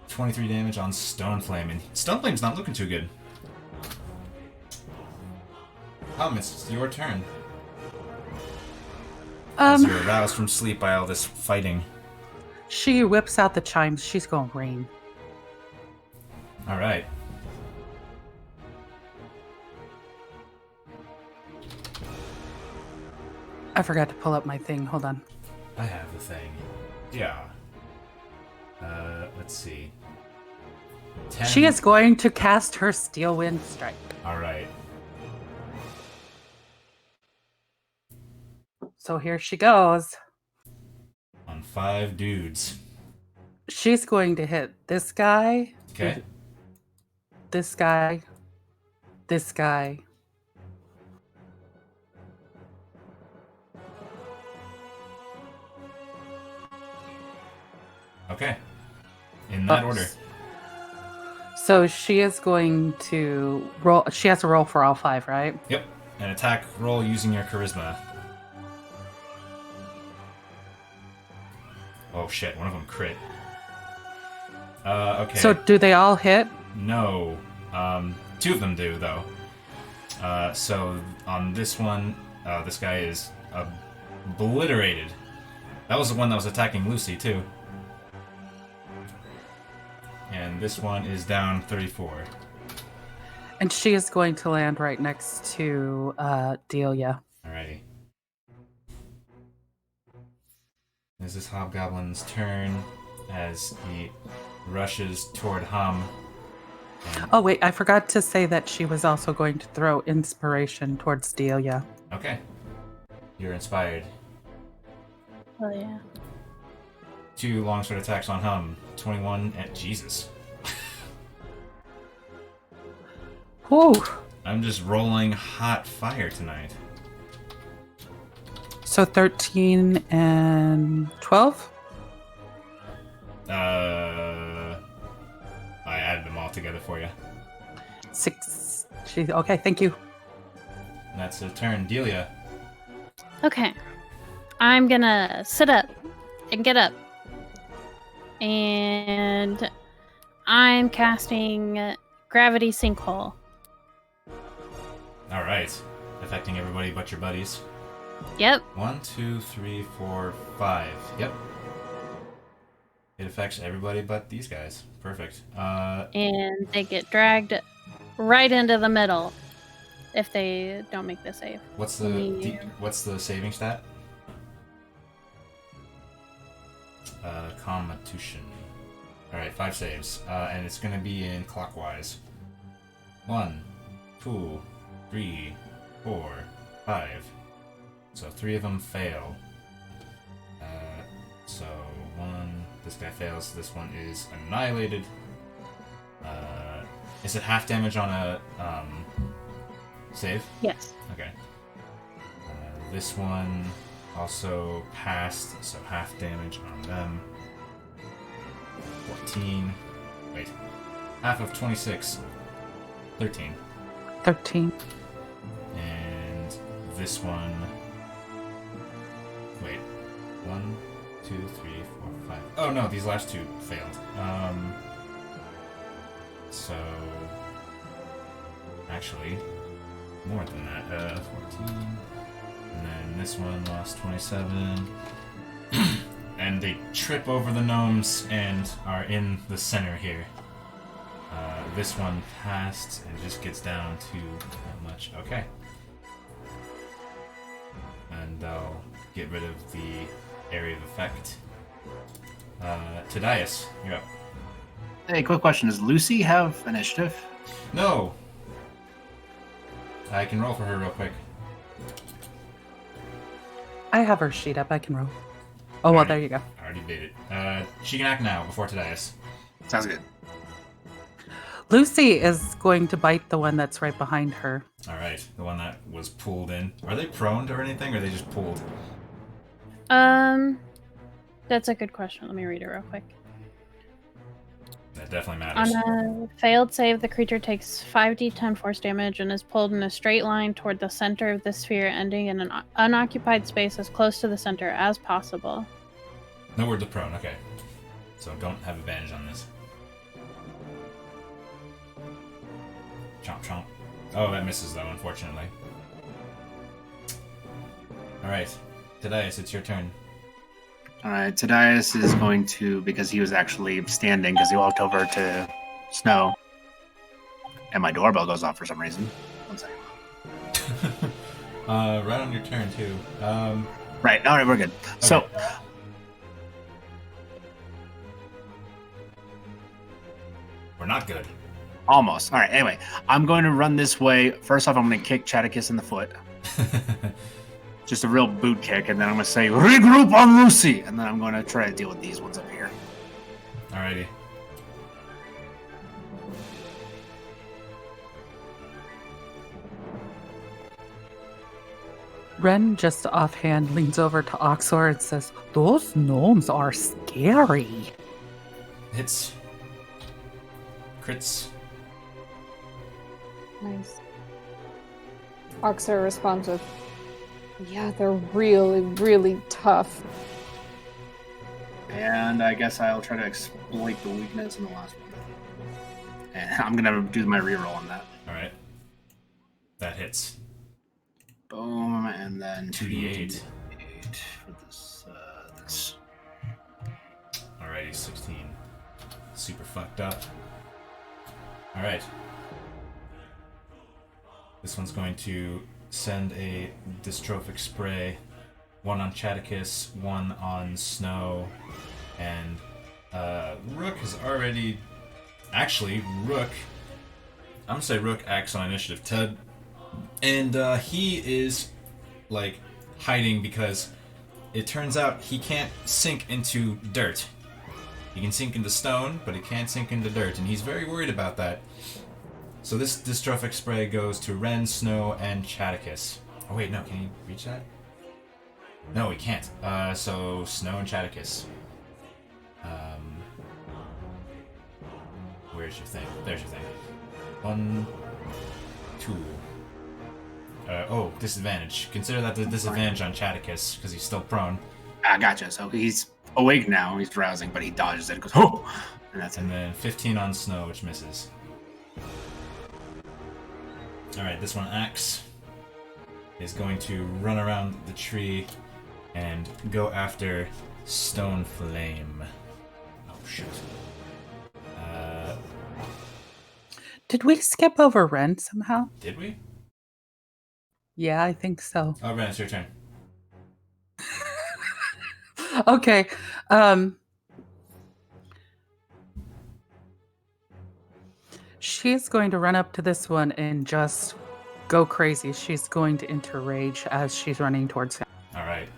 23 damage on Stone Flame, and Stone Flame's not looking too good. It's your turn. As you're aroused from sleep by all this fighting. She whips out the chimes. She's going to ring. Alright. I forgot to pull up my thing. Hold on. I have the thing. Yeah. Let's see. 10. She is going to cast her Steel Wind Strike. Alright. So here she goes. On 5 dudes. She's going to hit this guy. Okay. This guy. This guy. Okay. In that order. So she is going to roll. She has to roll for all 5, right? Yep. An attack roll using your charisma. Oh shit, one of them crit. Okay. So do they all hit? No. 2 of them do, though. So on this one, this guy is obliterated. That was the one that was attacking Lucy, too. And this one is down 34. And she is going to land right next to Delia. Alrighty. This is Hobgoblin's turn as he rushes toward Hum. Oh, wait, I forgot to say that she was also going to throw inspiration towards Delia. Okay. You're inspired. Oh yeah. 2 longsword attacks on Hum. 21 at Jesus. Whew. I'm just rolling hot fire tonight. So 13 and 12? I added them all together for you. 6. Okay, thank you. And that's a turn. Delia. Okay. I'm gonna sit up and get up. And I'm casting Gravity Sinkhole. Alright. Affecting everybody but your buddies. Yep. 1, 2, 3, 4, 5. Yep. It affects everybody but these guys. Perfect. And they get dragged right into the middle if they don't make the save. What's the saving stat? Constitution. Alright, 5 saves. And it's gonna be in clockwise. 1, 2, 3, 4, 5. So 3 of them fail. So 1, this guy fails. This one is annihilated. Is it half damage on a save? Yes. Okay. This one also passed, so half damage on them. 14. Wait. Half of 26. 13. 13. And this one. Wait. 1, 2, 3, 4, 5. Oh no, these last 2 failed. So. Actually, more than that. 14. And then this one lost 27. And they trip over the gnomes and are in the center here. This one passed and just gets down to not much. Okay. And I'll get rid of the area of effect. Tadias, you're up. Hey, quick question. Does Lucy have initiative? No! I can roll for her real quick. I have her sheet up. I can roll. Oh, well, there you go. I already did it. She can act now before Tadias. Sounds good. Lucy is going to bite the one that's right behind her. Alright, the one that was pulled in. Are they prone or anything, or are they just pulled? That's a good question. Let me read it real quick. That definitely matters. On a failed save, the creature takes 5d10 force damage and is pulled in a straight line toward the center of the sphere, ending in an unoccupied space as close to the center as possible. No words of prone, okay. So don't have advantage on this. Chomp chomp. Oh, that misses though, unfortunately. Alright. Tadias, it's your turn. Alright, Tadias is going to, because he was actually standing, because he walked over to Snow. And my doorbell goes off for some reason. 1 second. Right on your turn, too. Right, alright, we're good. Okay. So, we're not good. Almost. Alright, anyway. I'm going to run this way. First off, I'm going to kick Chaticus in the foot. just a real boot kick, and then I'm going to say, regroup on Lucy! And then I'm going to try to deal with these ones up here. Alrighty. Ren just offhand leans over to Oxor and says, "Those gnomes are scary." Hits. Crits. Nice. Oxer responds with, "Yeah, they're really, really tough." And I guess I'll try to exploit the weakness in the last one. And I'm going to do my reroll on that. Alright. That hits. Boom, and then 2d8 for this. Alrighty, 16. Super fucked up. Alright. This one's going to send a dystrophic spray. One on Chaticus, one on Snow, and Rook has already... Actually, Rook... I'm gonna say Rook acts on initiative. Ted. And he is, like, hiding because it turns out he can't sink into dirt. He can sink into stone, but he can't sink into dirt, and he's very worried about that. So this dystrophic spray goes to Ren, Snow, and Chaticus. Oh wait, no, can he reach that? No, he can't. So Snow and Chaticus. Where's your thing? There's your thing. 1, 2. Disadvantage. Consider that the disadvantage on Chaticus, because he's still prone. I gotcha. So he's awake now, he's drowsing, but he dodges it and goes, oh! And then 15 on Snow, which misses. Alright, this one, Axe, is going to run around the tree and go after Stone Flame. Oh, shit. Did we skip over Ren somehow? Did we? Yeah, I think so. Oh, Ren, it's your turn. Okay. She's going to run up to this one and just go crazy. She's going to enter rage as she's running towards him. Alright.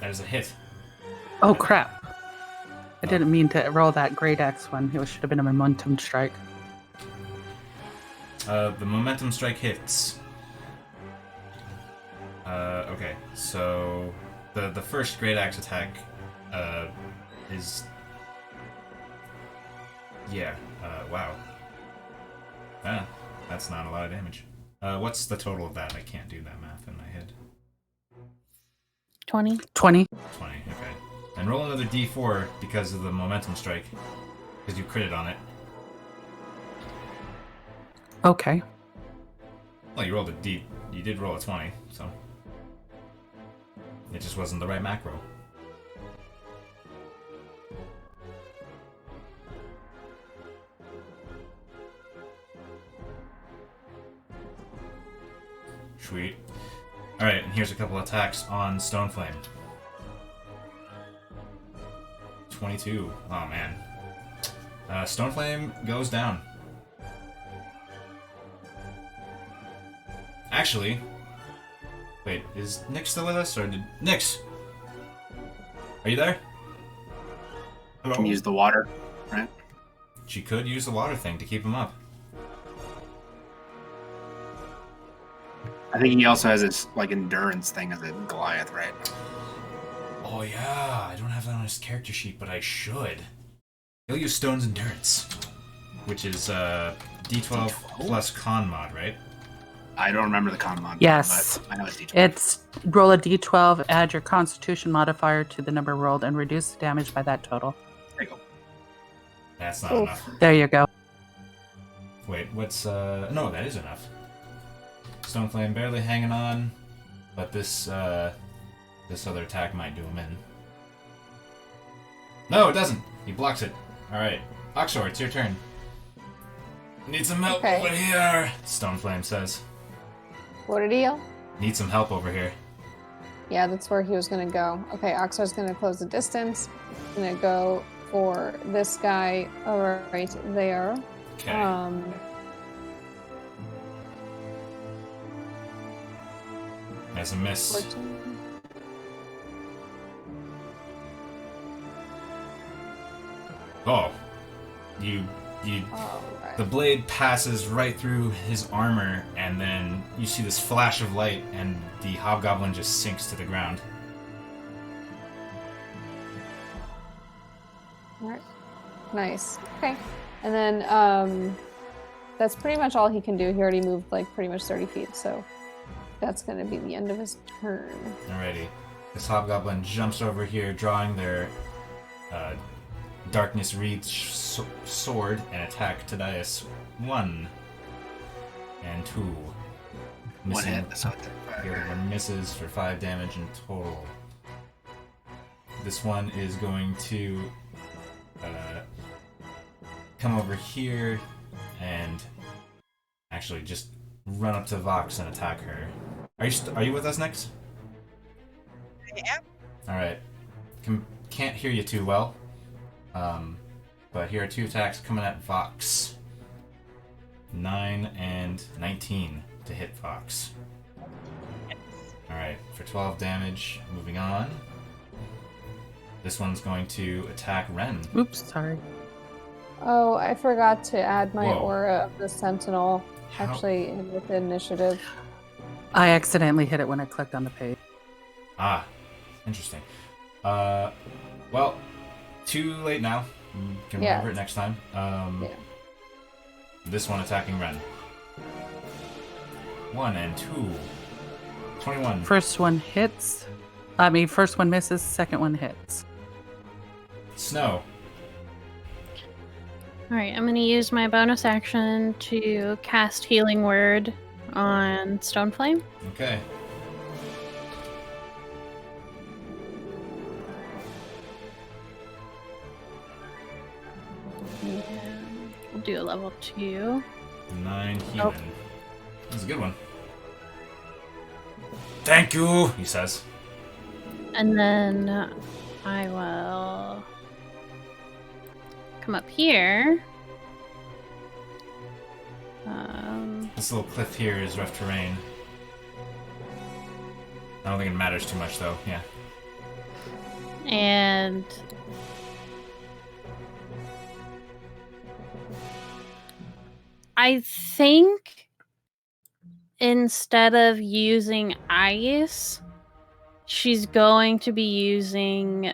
That is a hit. Oh, crap. I didn't mean to roll that great axe one. It should have been a momentum strike. The momentum strike hits. Okay, so the first great axe attack is... Yeah, wow. That's not a lot of damage. What's the total of that? I can't do that math in my head. 20. 20. 20, okay. And roll another d4 because of the momentum strike. Because you critted on it. Okay. Well, you rolled a d... You did roll a 20, so... It just wasn't the right macro. Sweet. Alright, and here's a couple attacks on Stoneflame. 22. Oh, man. Stoneflame goes down. Actually... Wait, is Nick still with us, or did... Nix! Are you there? Hello? Can use the water, right? She could use the water thing to keep him up. I think he also has this, like, endurance thing as a Goliath, right? Oh yeah, I don't have that on his character sheet, but I should. He'll use Stone's Endurance, which is D12 plus con mod, right? I don't remember the con mod. Yes. But I know it's D12. It's roll a d12, add your constitution modifier to the number rolled, and reduce the damage by that total. There you go. That's not enough. There you go. Wait, what's no, that is enough. Stoneflame barely hanging on, but this other attack might do him in. No, it doesn't. He blocks it. Alright. Oxor, it's your turn. Need some help Okay. over here, Stoneflame says. What did he yell? Need some help over here. Yeah, that's where he was gonna go. Okay, Oxar's gonna close the distance. Gonna go for this guy right there. Okay. As a miss. 14. Oh. You Alright. The blade passes right through his armor, and then you see this flash of light, and the hobgoblin just sinks to the ground. Alright. Nice. Okay. And then that's pretty much all he can do. He already moved like pretty much 30 feet, so that's gonna be the end of his turn. Alrighty. This hobgoblin jumps over here, drawing their darkness wreathed sword, and attack Tadias. 1 and 2. One Missing. hit. That's not that The other one misses for 5 damage in total. This one is going to come over here and actually just run up to Vox and attack her. Are you with us, Nyx? I am. All right. Can't hear you too well. But here are 2 attacks coming at Vox. 9 and 19 to hit Vox. Alright, for 12 damage, moving on. This one's going to attack Ren. Oops, sorry. Oh, I forgot to add my Whoa. aura of the Sentinel How- actually with the initiative. I accidentally hit it when I clicked on the page. Ah, interesting. Well, too late now. You can Yeah. remember it next time. Yeah. This one attacking Ren. 1 and 2. 21. First one hits. First one misses, second one hits. Snow. Alright, I'm going to use my bonus action to cast Healing Word on Stoneflame. Okay. And we'll do a level 2. 9 healing. That's a good one. Thank you, he says. And then I will come up here. This little cliff here is rough terrain. I don't think it matters too much, though. Yeah. And I think instead of using ice, she's going to be using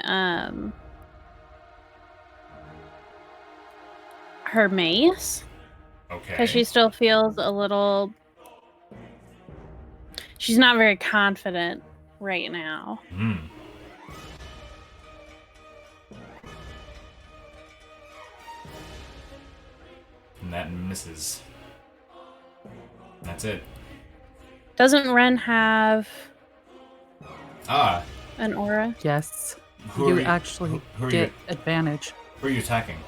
her mace. Okay. Because she still feels a little... She's not very confident right now. Hmm. And that misses. And that's it. Doesn't Ren have Ah, an aura? Yes. who You are you, actually who are get you, advantage. who are you attacking?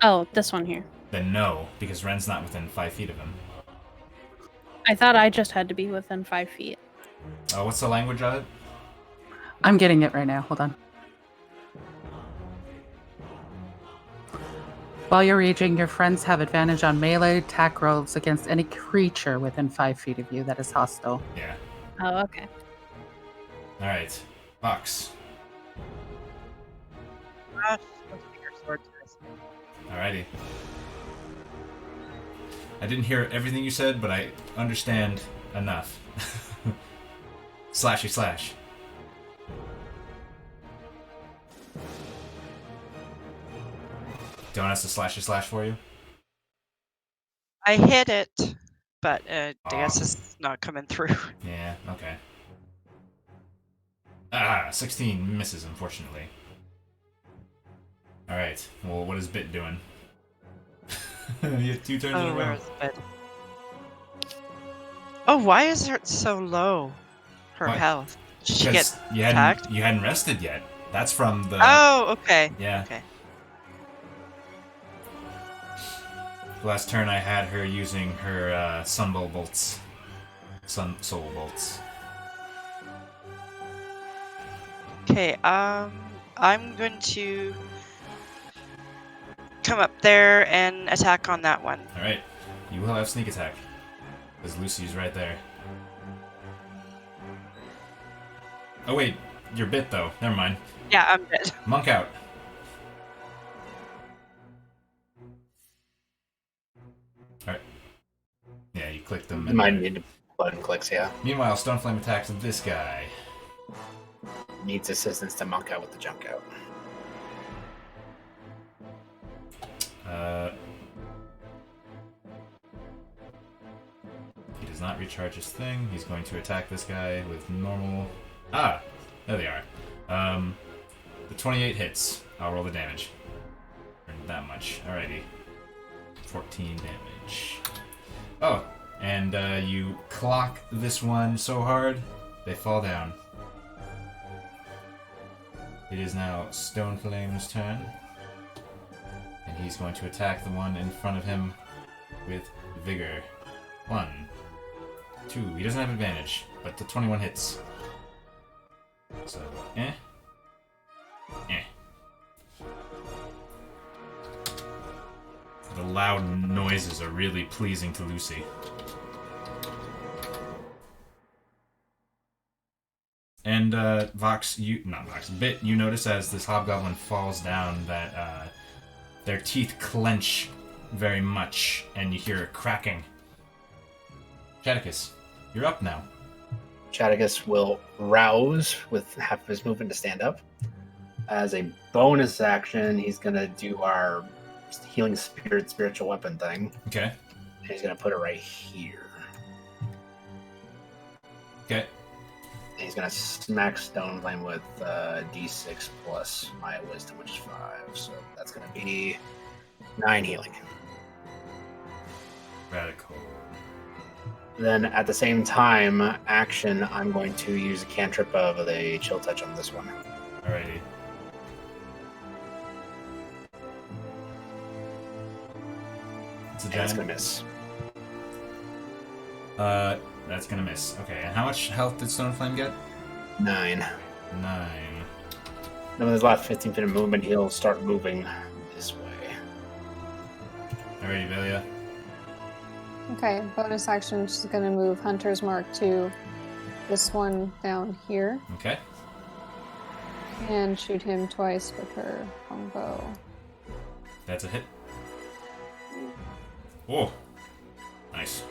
Oh, this one here. Then no, because Ren's not within 5 feet of him. I thought I just had to be within 5 feet. What's the language of it? I'm getting it right now. Hold on. While you're raging, your friends have advantage on melee attack rolls against any creature within 5 feet of you that is hostile. Yeah. Oh, okay. Alright. Vox. Ah, those finger sword guys. Alrighty. I didn't hear everything you said, but I understand enough. Slashy slash. Do you want us to slashy slash for you? I hit it, but I guess Aw. it's not coming through. Yeah, okay. 16 misses, unfortunately. Alright, well, what is Bit doing? You have 2 turns in a Oh, row. where is it? Oh, why is it so low? Her Why? health. Did she Because get you attacked? hadn't rested yet. That's from the... Oh, okay. Yeah. Okay. Last turn I had her using her Soul Bolts. Okay, I'm going to come up there and attack on that one. Alright. You will have sneak attack. Because Lucy's right there. Oh wait, you're bit though. Never mind. Yeah, I'm dead. Monk out. Alright. Yeah, you clicked them. You might need to button clicks, yeah. Meanwhile, Stoneflame attacks this guy. Needs assistance to monk out with the junk out. He does not recharge his thing. He's going to attack this guy with normal... Ah! There they are. The 28 hits. I'll roll the damage. Or that much. Alrighty. 14 damage. Oh, and you clock this one so hard, they fall down. It is now Stoneflame's turn. And he's going to attack the one in front of him with vigor. 1, 2. He doesn't have advantage, but the 21 hits. So, eh. The loud noises are really pleasing to Lucy. And, Bit, you notice as this hobgoblin falls down that, their teeth clench very much, and you hear a cracking. Jadicus, you're up now. Jadicus will rouse with half of his movement to stand up. As a bonus action, he's going to do our healing spirit spiritual weapon thing. Okay. And he's going to put it right here. Okay. And he's going to smack Stoneflame with D6 plus my wisdom, which is 5. So that's going to be 9 healing. Radical. Then at the same time, action, I'm going to use a cantrip of the chill touch on this one. Alrighty. It's a And that's giant. going to miss. That's gonna miss. Okay, and how much health did Stoneflame get? 9. 9. Then when his last 15 feet of movement, he'll start moving this way. Alrighty, Velia. Okay, bonus action. She's gonna move Hunter's Mark to this one down here Okay. and shoot him twice with her longbow. That's a hit. Oh, nice.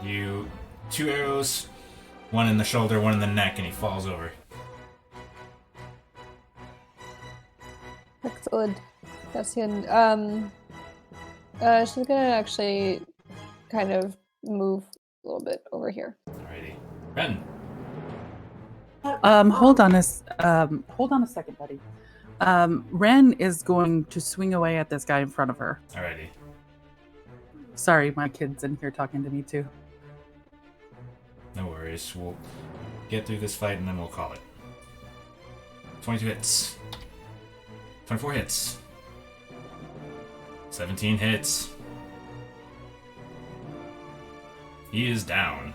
You 2 arrows, one in the shoulder, one in the neck, and he falls over. Excellent. That's the end. She's gonna actually kind of move a little bit over here. Alrighty, Ren. Hold on a second, buddy. Ren is going to swing away at this guy in front of her. Alrighty. Sorry, my kid's in here talking to me too. No worries. We'll get through this fight and then we'll call it. 22 hits. 24 hits. 17 hits. He is down.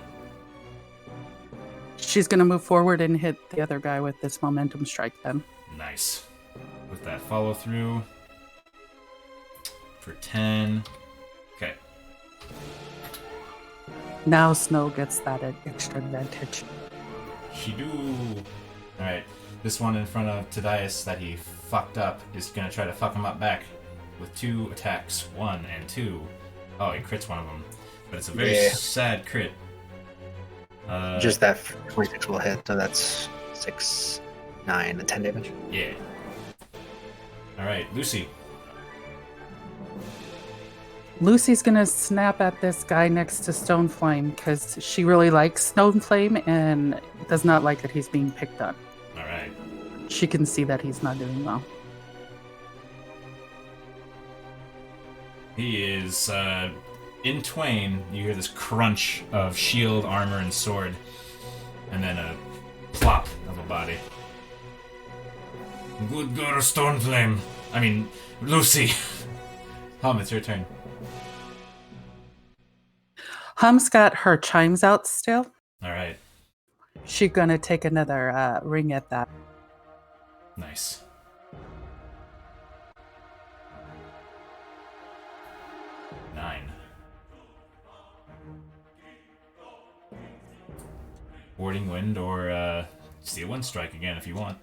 She's gonna move forward and hit the other guy with this momentum strike then. Nice. With that follow through. For 10. Okay. Now Snow gets that extra advantage. She do. Alright. This one in front of Tadias that he fucked up is gonna try to fuck him up back with 2 attacks. 1 and 2. Oh, he crits one of them. But it's a very sad crit. Just that 26 will hit, so that's 6, 9, and 10 damage. Yeah. Alright, Lucy. Lucy's gonna snap at this guy next to Stoneflame because she really likes Stoneflame and does not like that he's being picked on. Alright. She can see that he's not doing well. He is, in twain, you hear this crunch of shield, armor, and sword. And then a plop of a body. Good girl, Stoneflame. I mean, Lucy. Hum, it's your turn. Hum's got her chimes out still. All right. She's gonna take another ring at that. Nice. Nine. Warding Wind or Steel Wind Strike again if you want.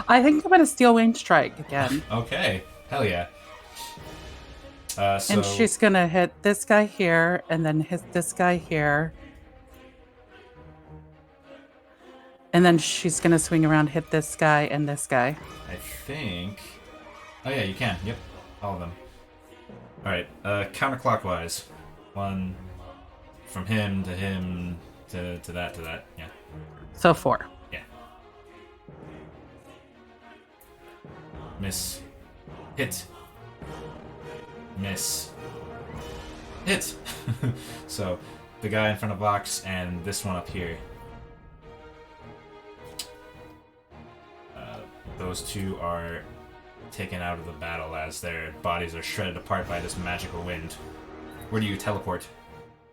I think I'm gonna Steel Wind Strike again. Okay. Hell yeah. And she's gonna hit this guy here, and then hit this guy here. And then she's gonna swing around, hit this guy and this guy. I think... Oh yeah, you can. Yep. All of them. Alright, counterclockwise. One from him to that to that. Yeah. So 4. Yeah. Miss. Hit. Miss. Hit! So, the guy in front of Vox and this one up here. Those two are taken out of the battle as their bodies are shredded apart by this magical wind. Where do you teleport?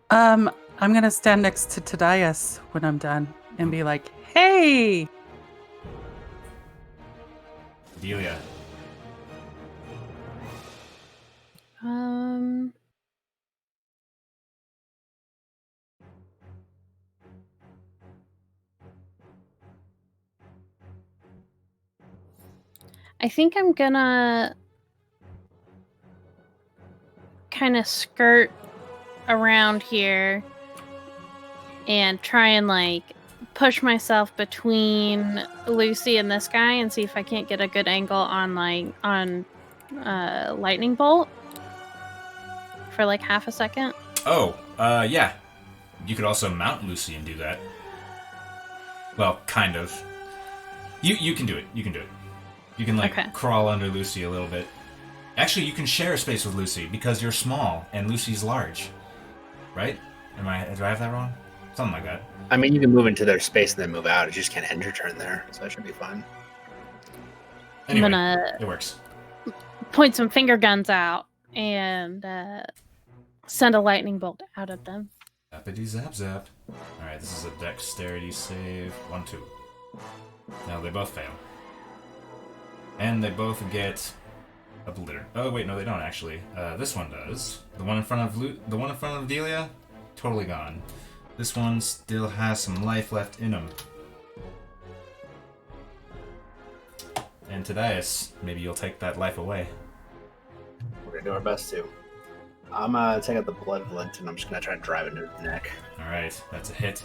I'm gonna stand next to Tadias when I'm done and be like, hey! Delia. I think I'm gonna kind of skirt around here and try and like push myself between Lucy and this guy and see if I can't get a good angle on lightning bolt for like half a second. Oh, yeah. You could also mount Lucy and do that. Well, kind of. You can do it. You can do it. You can crawl under Lucy a little bit. Actually, you can share a space with Lucy because you're small and Lucy's large. Right? Do I have that wrong? Something like that. I mean, you can move into their space and then move out. You just can't end your turn there, so that should be fine. Anyway, I'm gonna it works. point some finger guns out and send a lightning bolt out at them. Zappity zap zap. Alright, this is a dexterity save. 1, 2. No, they both fail. And they both get obliterated. Oh wait, no, they don't actually. This one does. The one in front of Delia, totally gone. This one still has some life left in him. And Tadias, maybe you'll take that life away. We're gonna do our best to. I'm gonna take out the blood glint and I'm just gonna try to drive it into his neck. Alright, that's a hit.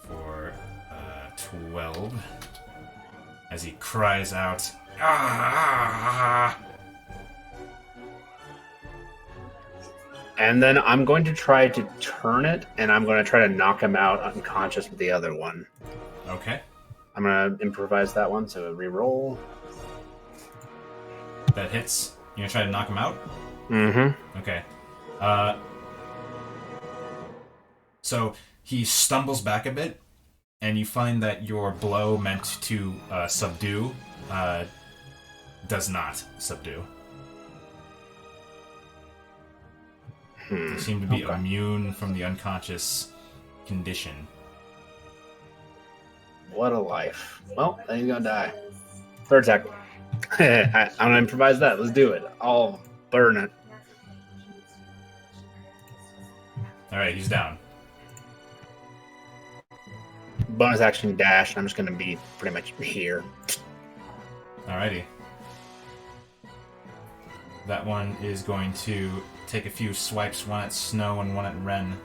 For 12. As he cries out, "Ah!" And then I'm going to try to turn it, and I'm going to try to knock him out unconscious with the other one. Okay. I'm going to improvise that one, so re-roll. That hits. You gonna try to knock him out? Mm-hmm. Okay. So he stumbles back a bit, and you find that your blow meant to subdue does not subdue. They seem to be immune from the unconscious condition. What a life. Well, then he's gonna die. Third attack. I'm gonna improvise that. Let's do it. I'll burn it. Alright, he's down. Bonus action dash. I'm just gonna be pretty much here. Alrighty. That one is going to take a few swipes, one at Snow and one at Ren.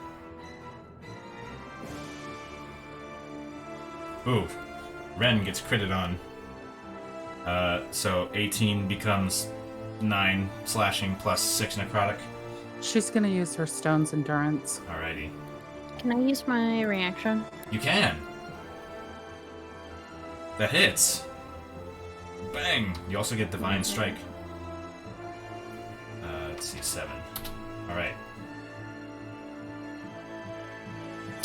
Ooh, Ren gets critted on. So 18 becomes 9 slashing plus 6 necrotic. She's gonna use her stone's endurance. Alrighty. Can I use my reaction? You can. That hits. Bang! You also get Divine Strike. Let's see, 7. Alright.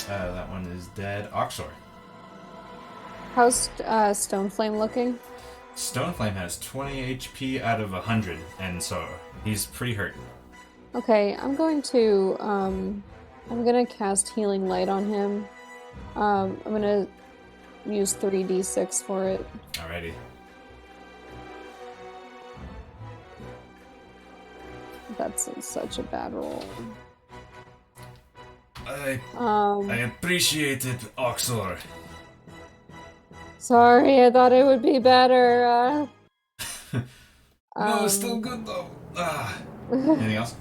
That one is dead. Oxor. How's Stone Flame looking? Stoneflame has 20 HP out of 100, and so he's pretty hurt. Okay, I'm gonna cast Healing Light on him. I'm gonna use 3d6 for it. Alrighty. That's such a bad roll. I appreciate it, Oxor. Sorry, I thought it would be better. No, it's still good though. Anything else?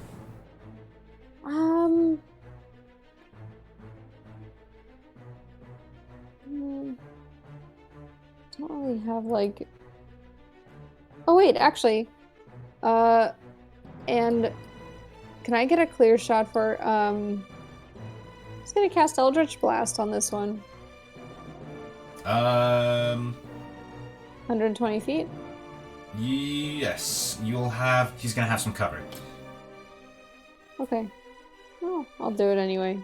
Don't really have like. Oh wait, actually, and can I get a clear shot for I'm just gonna cast Eldritch Blast on this one. 120 feet. Yes, he's gonna have some cover. Okay. Oh, I'll do it anyway.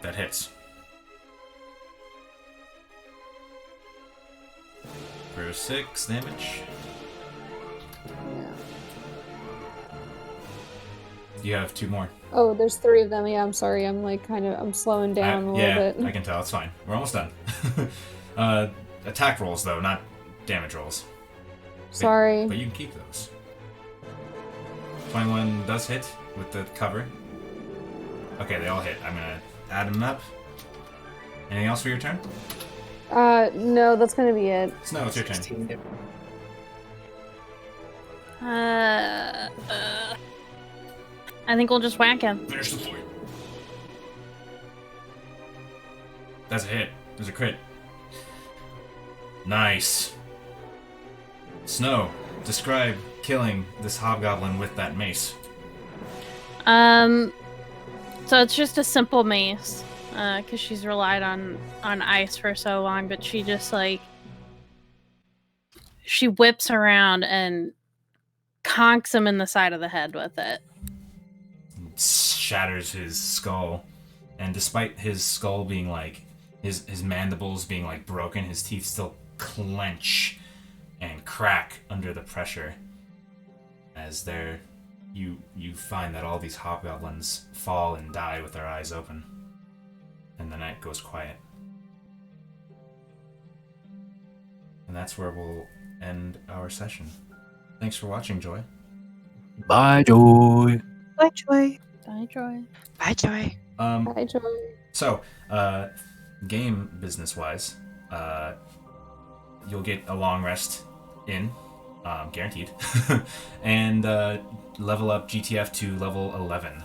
That hits. For 6 damage. Yeah. You have 2 more. Oh, there's 3 of them. Yeah, I'm sorry. I'm slowing down a little bit. I can tell. It's fine. We're almost done. Attack rolls, though, not damage rolls. Sorry. But you can keep those. 21 does hit with the cover. Okay, they all hit. I'm gonna add them up. Anything else for your turn? No, that's gonna be it. Snow, it's your turn. 16. I think we'll just whack him. Finish the point. That's a hit. There's a crit. Nice. Snow, describe killing this hobgoblin with that mace. So it's just a simple mace, because she's relied on ice for so long, but she just she whips around and conks him in the side of the head with it. Shatters his skull, and despite his skull being his mandibles being broken, his teeth still clench and crack under the pressure as you find that all these hobgoblins fall and die with their eyes open, and the night goes quiet. And that's where we'll end our session. Thanks for watching, Joy. Bye, Joy. Bye, Joy. Bye, Joy. Bye, Joy. Hi, Joy. So, game business-wise, you'll get a long rest in, guaranteed, and level up GTF to level 11.